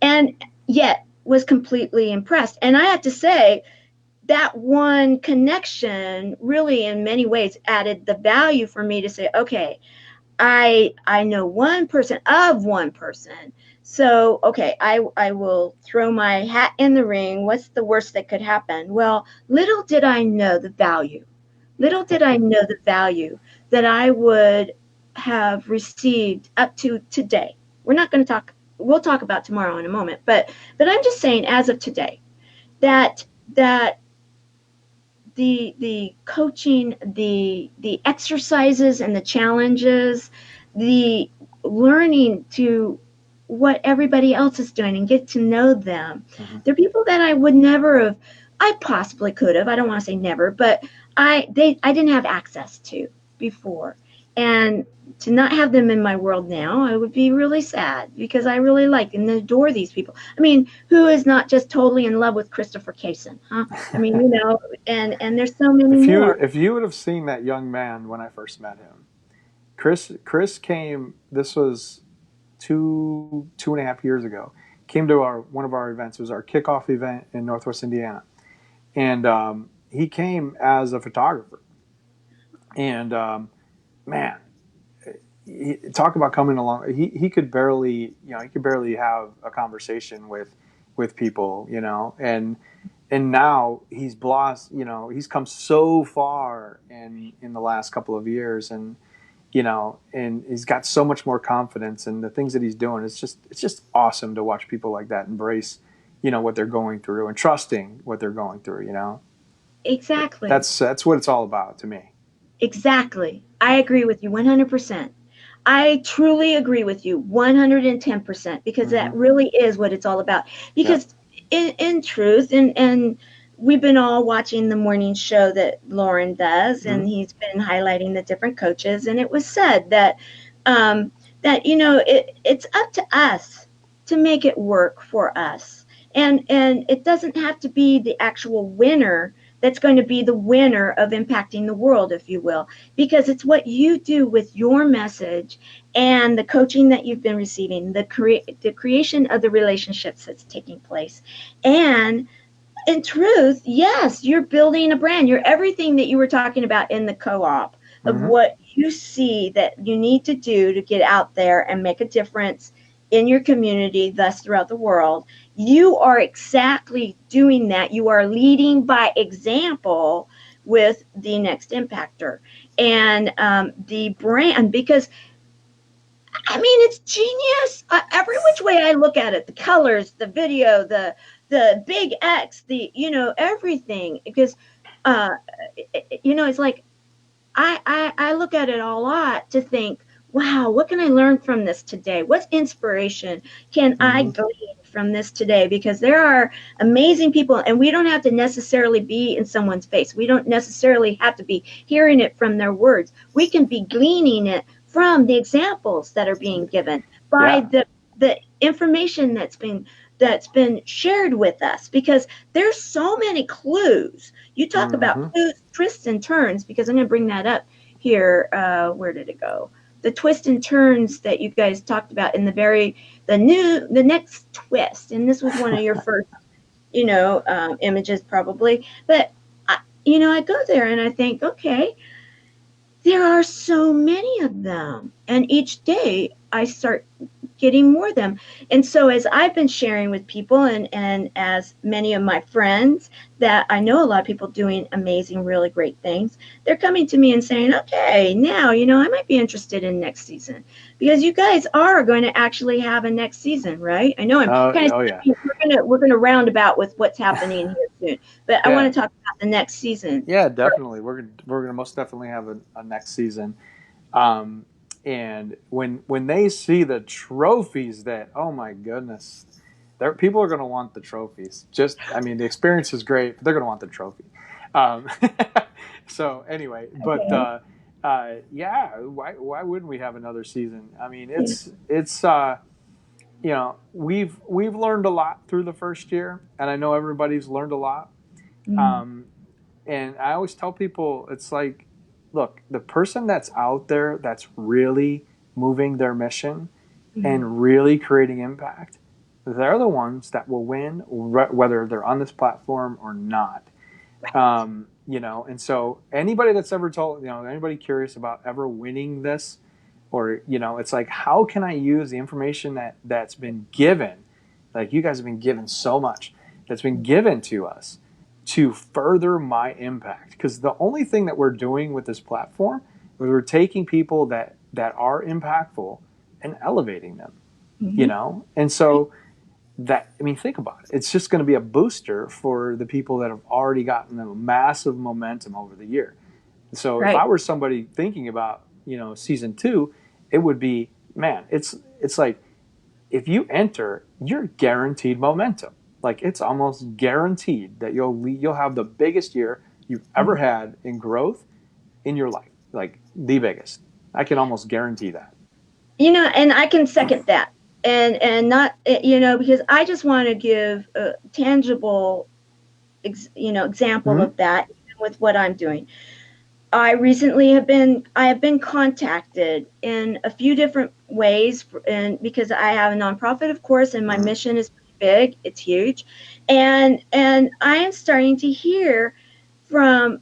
and yet was completely impressed. And I have to say, that one connection really in many ways added the value for me to say, okay, I know one person of one person. So, okay, I will throw my hat in the ring. What's the worst that could happen? Well, little did I know the value. Little did I know the value that I would have received up to today. We're not going to talk we'll talk about tomorrow in a moment, but I'm just saying as of today that that the coaching, the exercises and the challenges, the learning to what everybody else is doing and get to know them. Mm-hmm. They're people that I would never have. I possibly could have. I don't want to say never, but I didn't have access to before, and to not have them in my world now, I would be really sad because I really like and adore these people. I mean, who is not just totally in love with Christopher Kaysen, huh? I mean, and there's so many more. If you would have seen that young man when I first met him, Chris came. This was 2.5 years ago. Came to our one of our events. It was our kickoff event in Northwest Indiana, and he came as a photographer. And man, talk about coming along. He could barely have a conversation with people, and now he's blessed. He's come so far in the last couple of years, and he's got so much more confidence, and the things that he's doing. It's just awesome to watch people like that embrace, what they're going through and trusting what they're going through. Exactly. That's what it's all about to me. Exactly. I agree with you 100%. I truly agree with you 110% because Mm-hmm. that really is what it's all about. Yep. Because in truth, and we've been all watching the morning show that Lauren does, Mm-hmm. and he's been highlighting the different coaches, and it was said that it's up to us to make it work for us, and it doesn't have to be the actual winner that's going to be the winner of impacting the world, if you will, because it's what you do with your message and the coaching that you've been receiving, the creation of the relationships that's taking place. And in truth, yes, you're building a brand. You're everything that you were talking about in the co-op of Mm-hmm. what you see that you need to do to get out there and make a difference in your community, thus throughout the world. You are exactly doing that. You are leading by example with the next impactor and the brand, because I mean, it's genius. Every which way I look at it, the colors, the video, the big X, everything. Because, uh, it's like I look at it a lot to think, wow, what can I learn from this today? What inspiration can I Mm-hmm. glean from this today? Because there are amazing people, and we don't have to necessarily be in someone's face. We don't necessarily have to be hearing it from their words. We can be gleaning it from the examples that are being given by Yeah. the information that's been shared with us, because there's so many clues. You talk about Mm-hmm. clues, twists and turns, because I'm going to bring that up here. Where did it go? The twists and turns that you guys talked about in the next twist, and this was one of your first, images probably. But I go there and I think, okay, there are so many of them, and each day I start getting more of them. And so as I've been sharing with people, and as many of my friends that I know, a lot of people doing amazing, really great things, they're coming to me and saying, okay, now, I might be interested in next season, because you guys are going to actually have a next season, right? I know I'm Oh, kind of oh yeah. we're gonna roundabout with what's happening here soon, but I Yeah. want to talk about the next season. Yeah, definitely. We're gonna most definitely have a next season. Um, and when they see the trophies, that, oh my goodness, people are gonna want the trophies. I mean, the experience is great, but they're gonna want the trophy. Um, so anyway, but Okay. Yeah, why wouldn't we have another season? I mean, Yeah. it's we've learned a lot through the first year, and I know everybody's learned a lot. Mm-hmm. Um, and I always tell people, it's like, look, the person that's out there that's really moving their mission Mm-hmm. and really creating impact, they're the ones that will win, whether they're on this platform or not. Right. And so anybody that's ever told, anybody curious about ever winning this, or it's like, how can I use the information that's been given, like you guys have been given so much that's been given to us to further my impact? Because the only thing that we're doing with this platform is we're taking people that are impactful and elevating them, Mm-hmm. and so that, I mean, think about it. It's just going to be a booster for the people that have already gotten a massive momentum over the year. So if Right. I were somebody thinking about, season two, it would be, man, it's like, if you enter, you're guaranteed momentum. Like, it's almost guaranteed that you'll have the biggest year you've ever Mm-hmm. had in growth in your life. Like, the biggest. I can almost guarantee that. And I can second that. And not, because I just want to give a tangible, example Mm-hmm. of that with what I'm doing. I have been contacted in a few different ways, and because I have a nonprofit, of course, and my Mm-hmm. mission is big, it's huge, and I am starting to hear from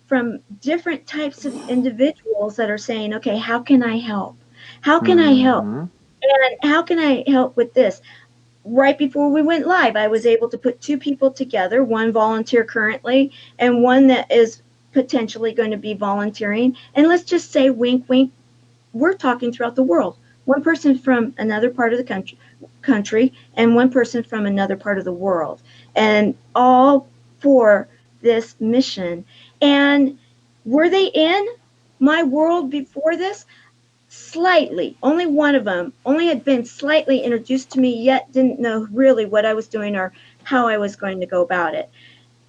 different types of individuals that are saying, okay, how can I help? How can I help? Mm-hmm. And how can I help with this? Right before we went live, I was able to put two people together, one volunteer currently, and one that is potentially going to be volunteering. And let's just say, wink, wink, we're talking throughout the world. One person from another part of the country, and one person from another part of the world, and all for this mission. And were they in my world before this? Slightly. Only one of them only had been slightly introduced to me, yet didn't know really what I was doing or how I was going to go about it.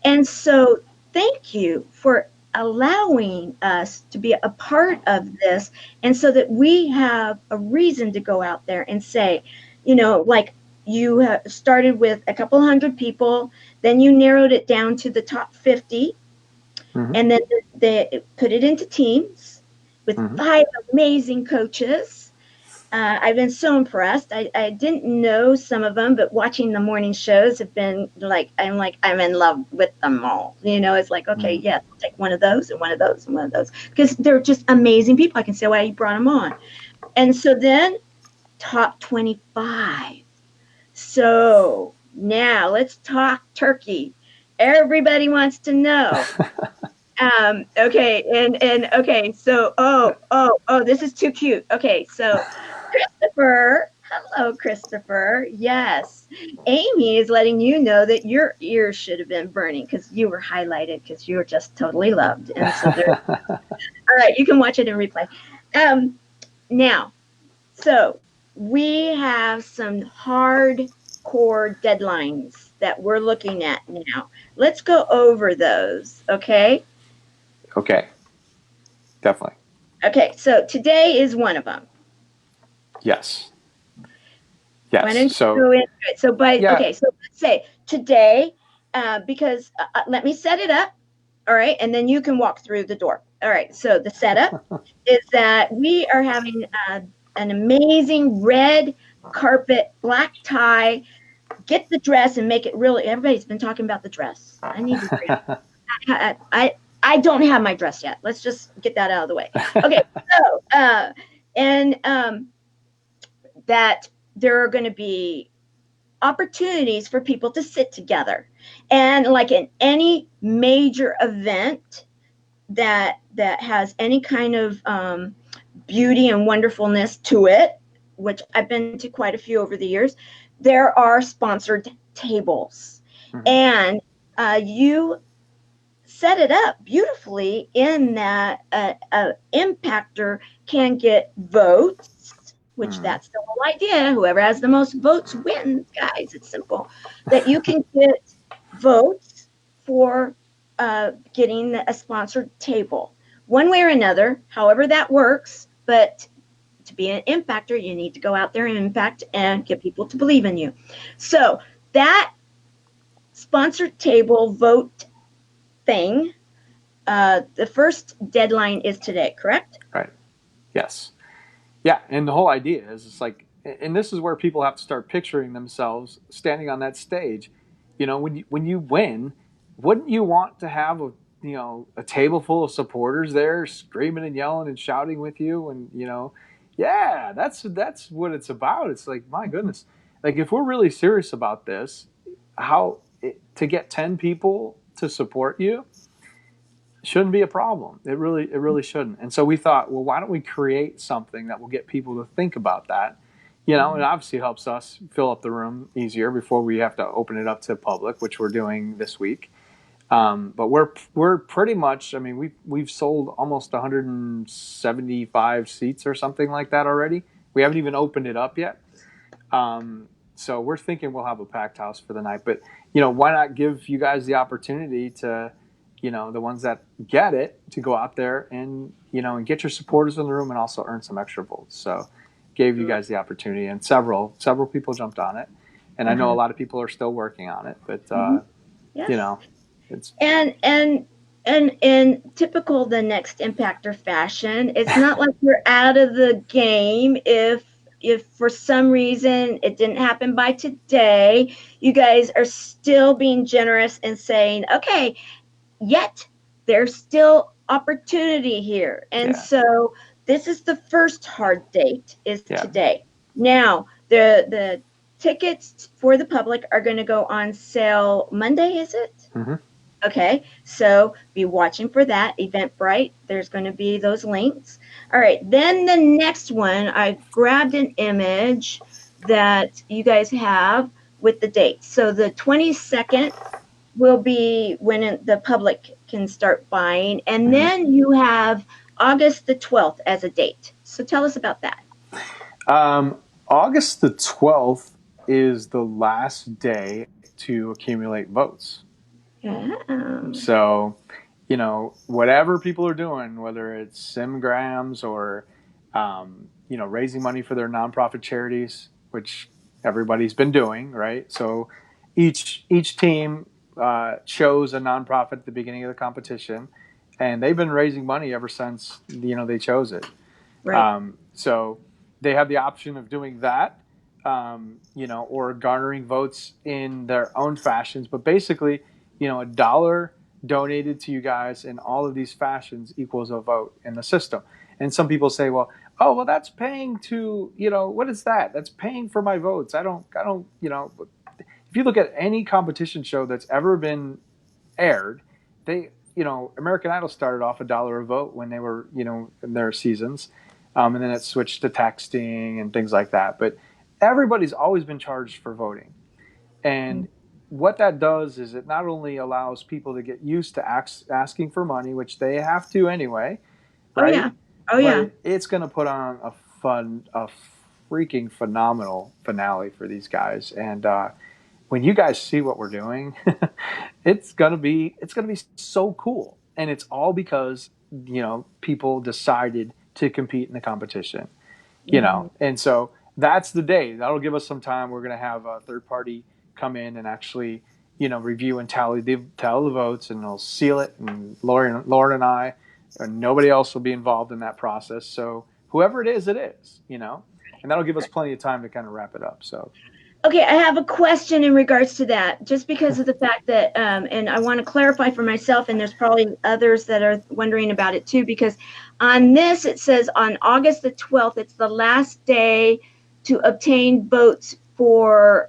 And so, thank you for allowing us to be a part of this, and so that we have a reason to go out there and say, like, you have started with a couple hundred people, then you narrowed it down to the top 50, Mm-hmm. and then they put it into teams with Mm-hmm. 5 amazing coaches. I've been so impressed. I didn't know some of them, but watching the morning shows have been I'm in love with them all. It's like, okay, Mm-hmm. yes, I'll take one of those and one of those and one of those, because they're just amazing people. I can say why you brought them on. And so then, top 25. So now let's talk turkey. Everybody wants to know. Okay, and okay, so this is too cute. Okay, so Christopher, hello, Christopher. Yes, Amy is letting you know that your ears should have been burning because you were highlighted because you were just totally loved, and so there. All right, you can watch it in replay. Now, so we have some hardcore deadlines that we're looking at now. Let's go over those, okay? Okay, definitely. Okay, so today is one of them. Yes. Why Yes. don't you So, go into it? yeah. So let's say today, because let me set it up, all right, and then you can walk through the door. All right, so the setup is that we are having an amazing red carpet, black tie. Get the dress and make it really. Everybody's been talking about the dress. I need to bring. I don't have my dress yet. Let's just get that out of the way. Okay, so and that there are going to be opportunities for people to sit together, and like in any major event that has any kind of beauty and wonderfulness to it, which I've been to quite a few over the years, there are sponsored tables, Mhm. and you set it up beautifully in that Impactor can get votes, which Mhm. that's the whole idea. Whoever has the most votes wins, guys. It's simple. That you can get votes for getting a sponsored table. one way or another, however that works. But to be an impactor, you need to go out there and impact and get people to believe in you. So that sponsored table vote thing, the first deadline is today, correct? Right. Yes. Yeah. And the whole idea is it's like, and this is where people have to start picturing themselves standing on that stage. When you win, wouldn't you want to have a table full of supporters there screaming and yelling and shouting with you? And, yeah, that's what it's about. It's like, my goodness, like if we're really serious about this, to get 10 people to support you shouldn't be a problem. It really shouldn't. And so we thought, well, why don't we create something that will get people to think about that? And obviously helps us fill up the room easier before we have to open it up to public, which we're doing this week. But we're pretty much. I mean, we've sold almost 175 seats or something like that already. We haven't even opened it up yet. So we're thinking we'll have a packed house for the night. But why not give you guys the opportunity to, the ones that get it, to go out there and and get your supporters in the room and also earn some extra votes. So gave you guys the opportunity, and several people jumped on it. And I know a lot of people are still working on it, but Yes. it's And in typical the next impactor fashion, it's not like you're out of the game if for some reason it didn't happen by today. You guys are still being generous and saying, okay, yet there's still opportunity here. And yeah, so this is the first hard date is yeah. today. Now, the tickets for the public are going to go on sale Monday, is it? Mm-hmm. Okay, so be watching for that. Eventbrite, there's going to be those links. All right, then the next one, I grabbed an image that you guys have with the date. So the 22nd will be when the public can start buying. And then you have August the 12th as a date. So tell us about that. August the 12th is the last day to accumulate votes. Yeah. So, whatever people are doing, whether it's simgrams or, raising money for their nonprofit charities, which everybody's been doing, right? So each team chose a nonprofit at the beginning of the competition, and they've been raising money ever since, they chose it. Right. So they have the option of doing that, or garnering votes in their own fashions. But basically, a dollar donated to you guys in all of these fashions equals a vote in the system. And some people say, well, that's paying to, what is that? That's paying for my votes. I don't, if you look at any competition show that's ever been aired, American Idol started off $1 a vote when they were, in their seasons. And then it switched to texting and things like that. But everybody's always been charged for voting. And what that does is it not only allows people to get used to asking for money, which they have to anyway, right? Oh, yeah. Oh, yeah. But it's going to put on a freaking phenomenal finale for these guys. And when you guys see what we're doing, it's gonna be so cool. And it's all because people decided to compete in the competition. And so that's the day. That'll give us some time. We're going to have a third party come in and actually, review and tally the votes, and they'll seal it. And Lauren and I, and nobody else will be involved in that process. So whoever it is, and that'll give us plenty of time to kind of wrap it up. So. Okay, I have a question in regards to that, just because of the fact that, and I want to clarify for myself, and there's probably others that are wondering about it too, because on this, it says on August the 12th, it's the last day to obtain votes for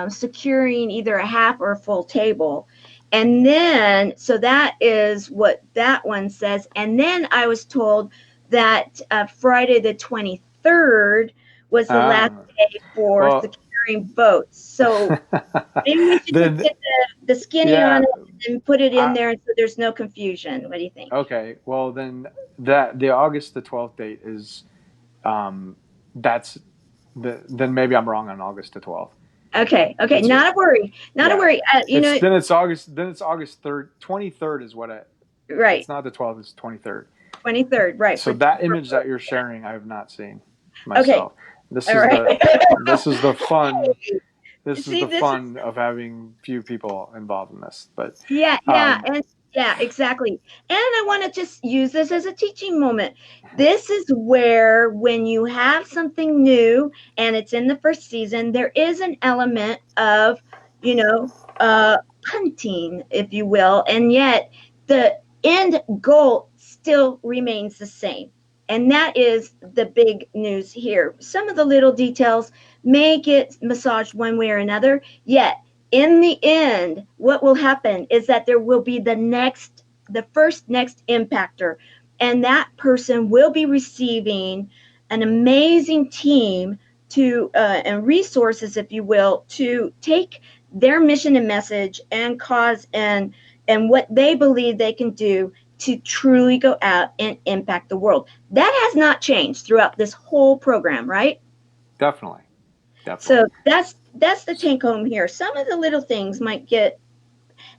securing either a half or a full table. And then, so that is what that one says. And then I was told that Friday the 23rd was the last day for securing votes. So maybe we should just get the skinny on it and put it in there so there's no confusion. What do you think? Okay. Well, then the August the 12th date is, then maybe I'm wrong on August the 12th. Okay. Not a worry. Not a worry. Then it's August 3rd. 23rd is what right. It's not the 12th, it's 23rd. 23rd, right? So that image that you're sharing, I have not seen Okay, myself. This all is right. the this is the fun. This is See, the this is fun of having few people involved in this. But yeah, yeah, um, and yeah, exactly. And I want to just use this as a teaching moment. This is where, when you have something new and it's in the first season, there is an element of, you know, hunting, if you will, and yet the end goal still remains the same. And that is the big news here. Some of the little details may get massaged one way or another, yet in the end, what will happen is that there will be the first next impactor, and that person will be receiving an amazing team to and resources, if you will, to take their mission and message and cause and what they believe they can do to truly go out and impact the world. That has not changed throughout this whole program, right? definitely, So definitely. that's the take home here. Some of the little things might get,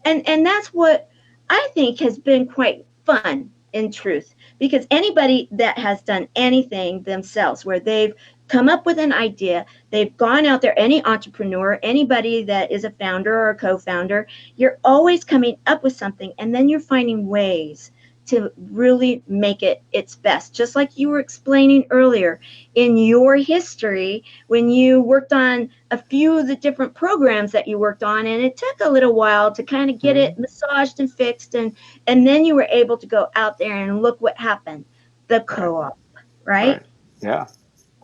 and that's what I think has been quite fun in truth, because anybody that has done anything themselves where they've come up with an idea, they've gone out there, any entrepreneur, anybody that is a founder or a co-founder, you're always coming up with something, and then you're finding ways to really make it its best. Just like you were explaining earlier in your history when you worked on a few of the different programs that you worked on, and it took a little while to kind of get Hmm. it massaged and fixed, and then you were able to go out there and look what happened. The Right, co-op, right? right. Yeah,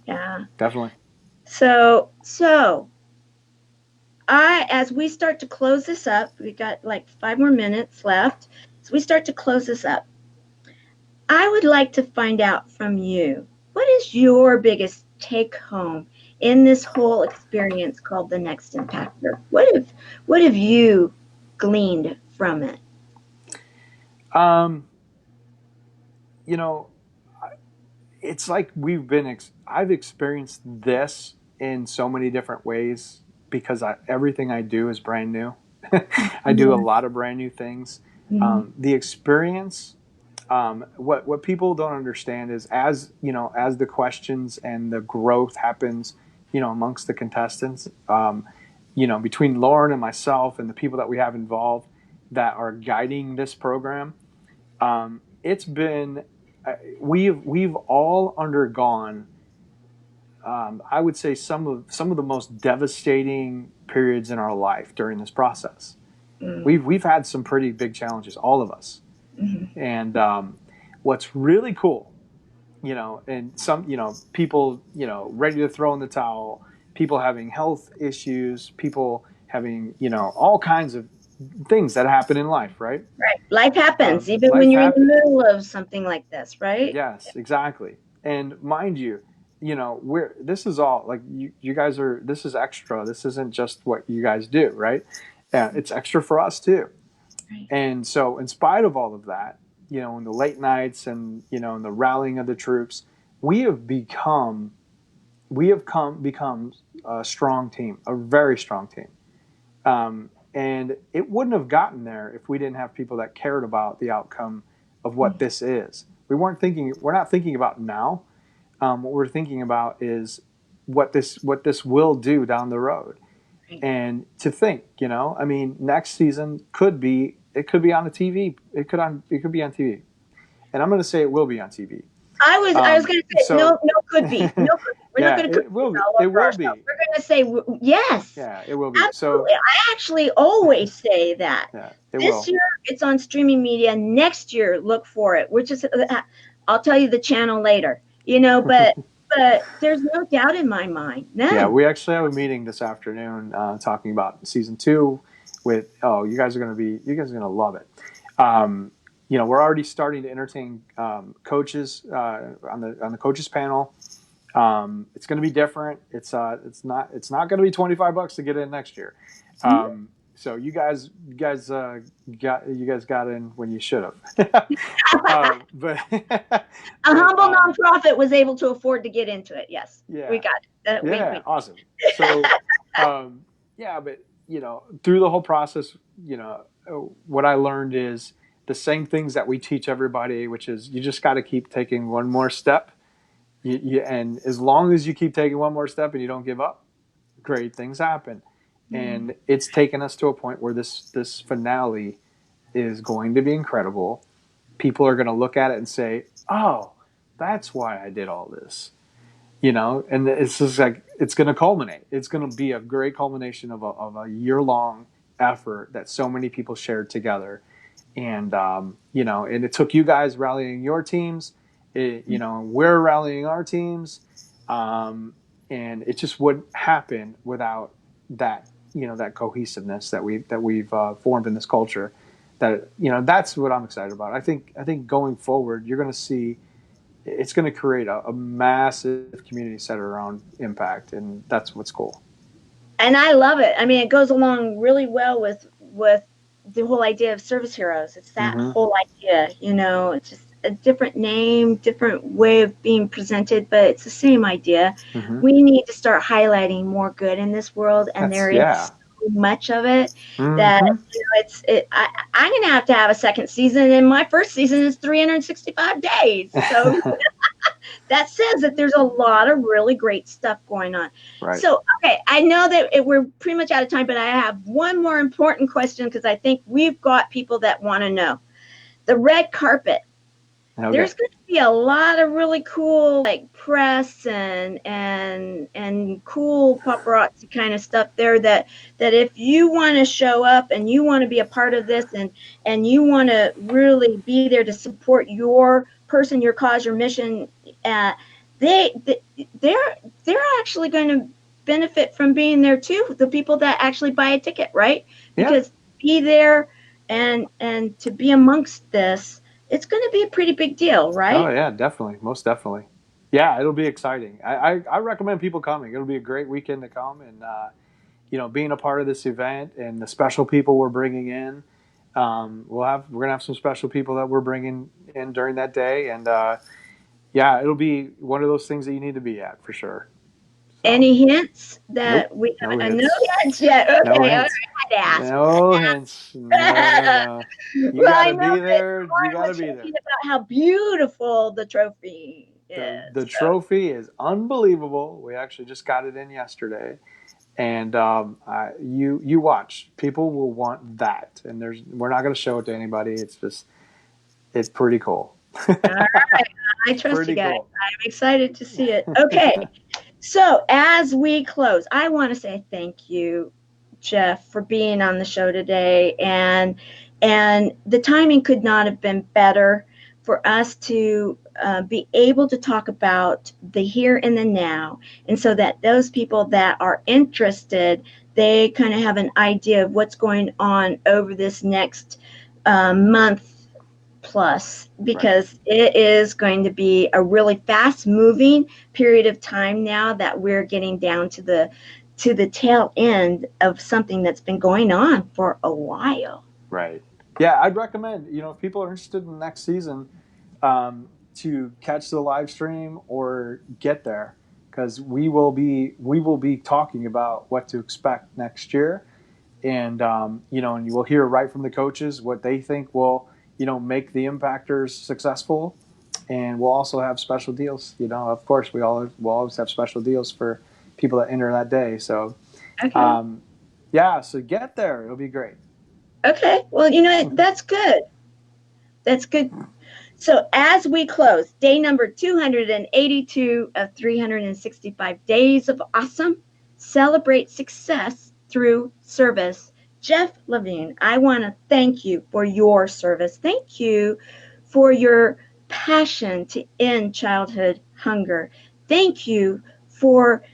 Yeah. definitely. So I, as we start to close this up, we got like 5 more minutes left. As we start to close this up, I would like to find out from you, what is your biggest take home in this whole experience called the Next Impactor? What have you gleaned from it? Um, you know, it's like I've experienced this in so many different ways because everything I do is brand new. I do a Yeah. lot of brand new things. Mm-hmm. The experience, what people don't understand is, as you know, as the questions and the growth happens, you know, amongst the contestants, you know, between Lauren and myself and the people that we have involved that are guiding this program, it's been we've all undergone, I would say, some of the most devastating periods in our life during this process. We've had some pretty big challenges, all of us. Mm-hmm. And what's really cool, you know, and some, you know, people, you know, ready to throw in the towel, people having health issues, people having, you know, all kinds of things that happen in life, right? Right. Life happens, even when Life you're in the happens. middle of something like this, right? Yes, exactly. And mind you know, we're this is all like you guys are. This is extra. This isn't just what you guys do, right? Yeah, it's extra for us too. Right. And so, in spite of all of that, you know, in the late nights and you know, in the rallying of the troops, we have become become a strong team, a very strong team. And it wouldn't have gotten there if we didn't have people that cared about the outcome of what this is. We're not thinking about now. What we're thinking about is what this will do down the road. Right. And to think, you know, I mean, next season it could be on the TV. It could be on TV. And I'm going to say it will be on TV. I was going to say no, So no, could be, no, could be. We're not yeah, going to could it be will be. all It over will ourselves. be. We're going to say yes, Yeah, it will be. So absolutely. I actually always say that. yeah, it This will. year it's on streaming media. Next year, look for it. We're just I'll tell you the channel later. But there's no doubt in my mind. Yeah, None. we actually have a meeting this afternoon talking about season two. With you guys are gonna love it. You know, we're already starting to entertain coaches on the coaches panel. It's going to be different. It's not going to be $25 to get in next year. So you guys got in when you should have. But A but humble nonprofit was able to afford to get into it. Yes, we yeah, got it. yeah, awesome. So yeah, but you know, through the whole process, you know, what I learned is the same things that we teach everybody, which is you just got to keep taking one more step. And as long as you keep taking one more step and you don't give up, great things happen. And it's taken us to a point where this finale is going to be incredible. People are going to look at it and say, "Oh, that's why I did all this." And it's just like it's going to culminate. It's going to be a great culmination of a year-long effort that so many people shared together. And and it took you guys rallying your teams. We're rallying our teams, and it just wouldn't happen without that cohesiveness that we've formed in this culture. That's what I'm excited about. I think going forward, you're going to see it's going to create a massive community centered around impact, and that's what's cool. And I love it. I mean, it goes along really well with the whole idea of service heroes. It's that whole idea, it's just a different name, different way of being presented, but it's the same idea. We need to start highlighting more good in this world, and there is so much of it that I'm going to have a second season, and my first season is 365 days. So that says that there's a lot of really great stuff going on. Right. So, okay, I know that we're pretty much out of time, but I have one more important question because I think we've got people that want to know. The red carpet. Okay. There's going to be a lot of really cool press and cool paparazzi kind of stuff there that if you want to show up and you want to be a part of this and you want to really be there to support your person, your cause, your mission, they're actually going to benefit from being there too. The people that actually buy a ticket, right? Because to be there and to be amongst this, it's going to be a pretty big deal, right? Oh yeah, definitely, most definitely. Yeah, it'll be exciting. I recommend people coming. It'll be a great weekend to come, and being a part of this event and the special people we're bringing in. We're gonna have some special people that we're bringing in during that day, and it'll be one of those things that you need to be at for sure. So. Any hints that we have? No hints yet. Okay, no hints. I had to ask. No hints. No. You gotta be there. You gotta be there. About how beautiful the trophy is. The trophy is unbelievable. We actually just got it in yesterday. And you watch. People will want that, and we're not going to show it to anybody. It's pretty cool. All right, I trust you guys. Cool. I'm excited to see it. Okay, so as we close, I want to say thank you, Jeff, for being on the show today, and the timing could not have been better for us to be able to talk about the here and the now, and so that those people that are interested, they kind of have an idea of what's going on over this next month plus, because it is going to be a really fast moving period of time now that we're getting down to the tail end of something that's been going on for a while. Right. Yeah, I'd recommend, if people are interested in the next season, to catch the live stream or get there, because we will be talking about what to expect next year, and and you will hear right from the coaches what they think will make the Impactors successful, and we'll also have special deals. Of course, we'll always have special deals for people that enter that day. So, so get there. It'll be great. Okay. Well, that's good. That's good. So as we close, day number 282 of 365 Days of Awesome, celebrate success through service. Jeff Levin, I want to thank you for your service. Thank you for your passion to end childhood hunger. Thank you for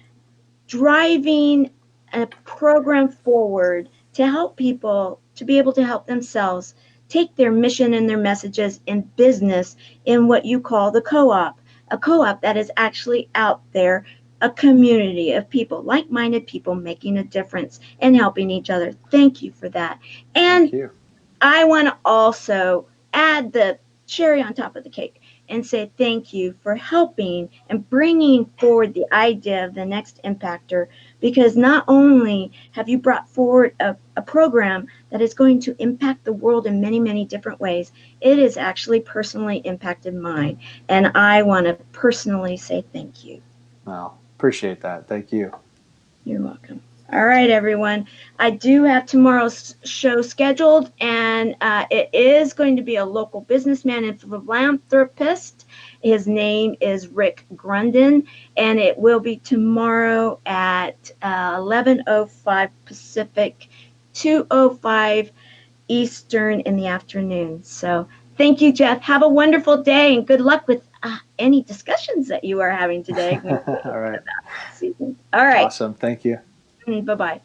driving a program forward to help people to be able to help themselves take their mission and their messages in business in what you call the co-op, a co-op that is actually out there, a community of people, like-minded people making a difference and helping each other. Thank you for that. And I want to also add the cherry on top of the cake and say thank you for helping and bringing forward the idea of the next Impactor because not only have you brought forward a program that is going to impact the world in many, many different ways, it has actually personally impacted mine. And I want to personally say thank you. Well, appreciate that. Thank you. You're welcome. All right, everyone. I do have tomorrow's show scheduled, and it is going to be a local businessman and philanthropist. His name is Rick Grunden, and it will be tomorrow at 11:05 Pacific, 2:05 Eastern in the afternoon. So thank you, Jeff. Have a wonderful day, and good luck with any discussions that you are having today. All right. All right. Awesome. Thank you. Bye-bye.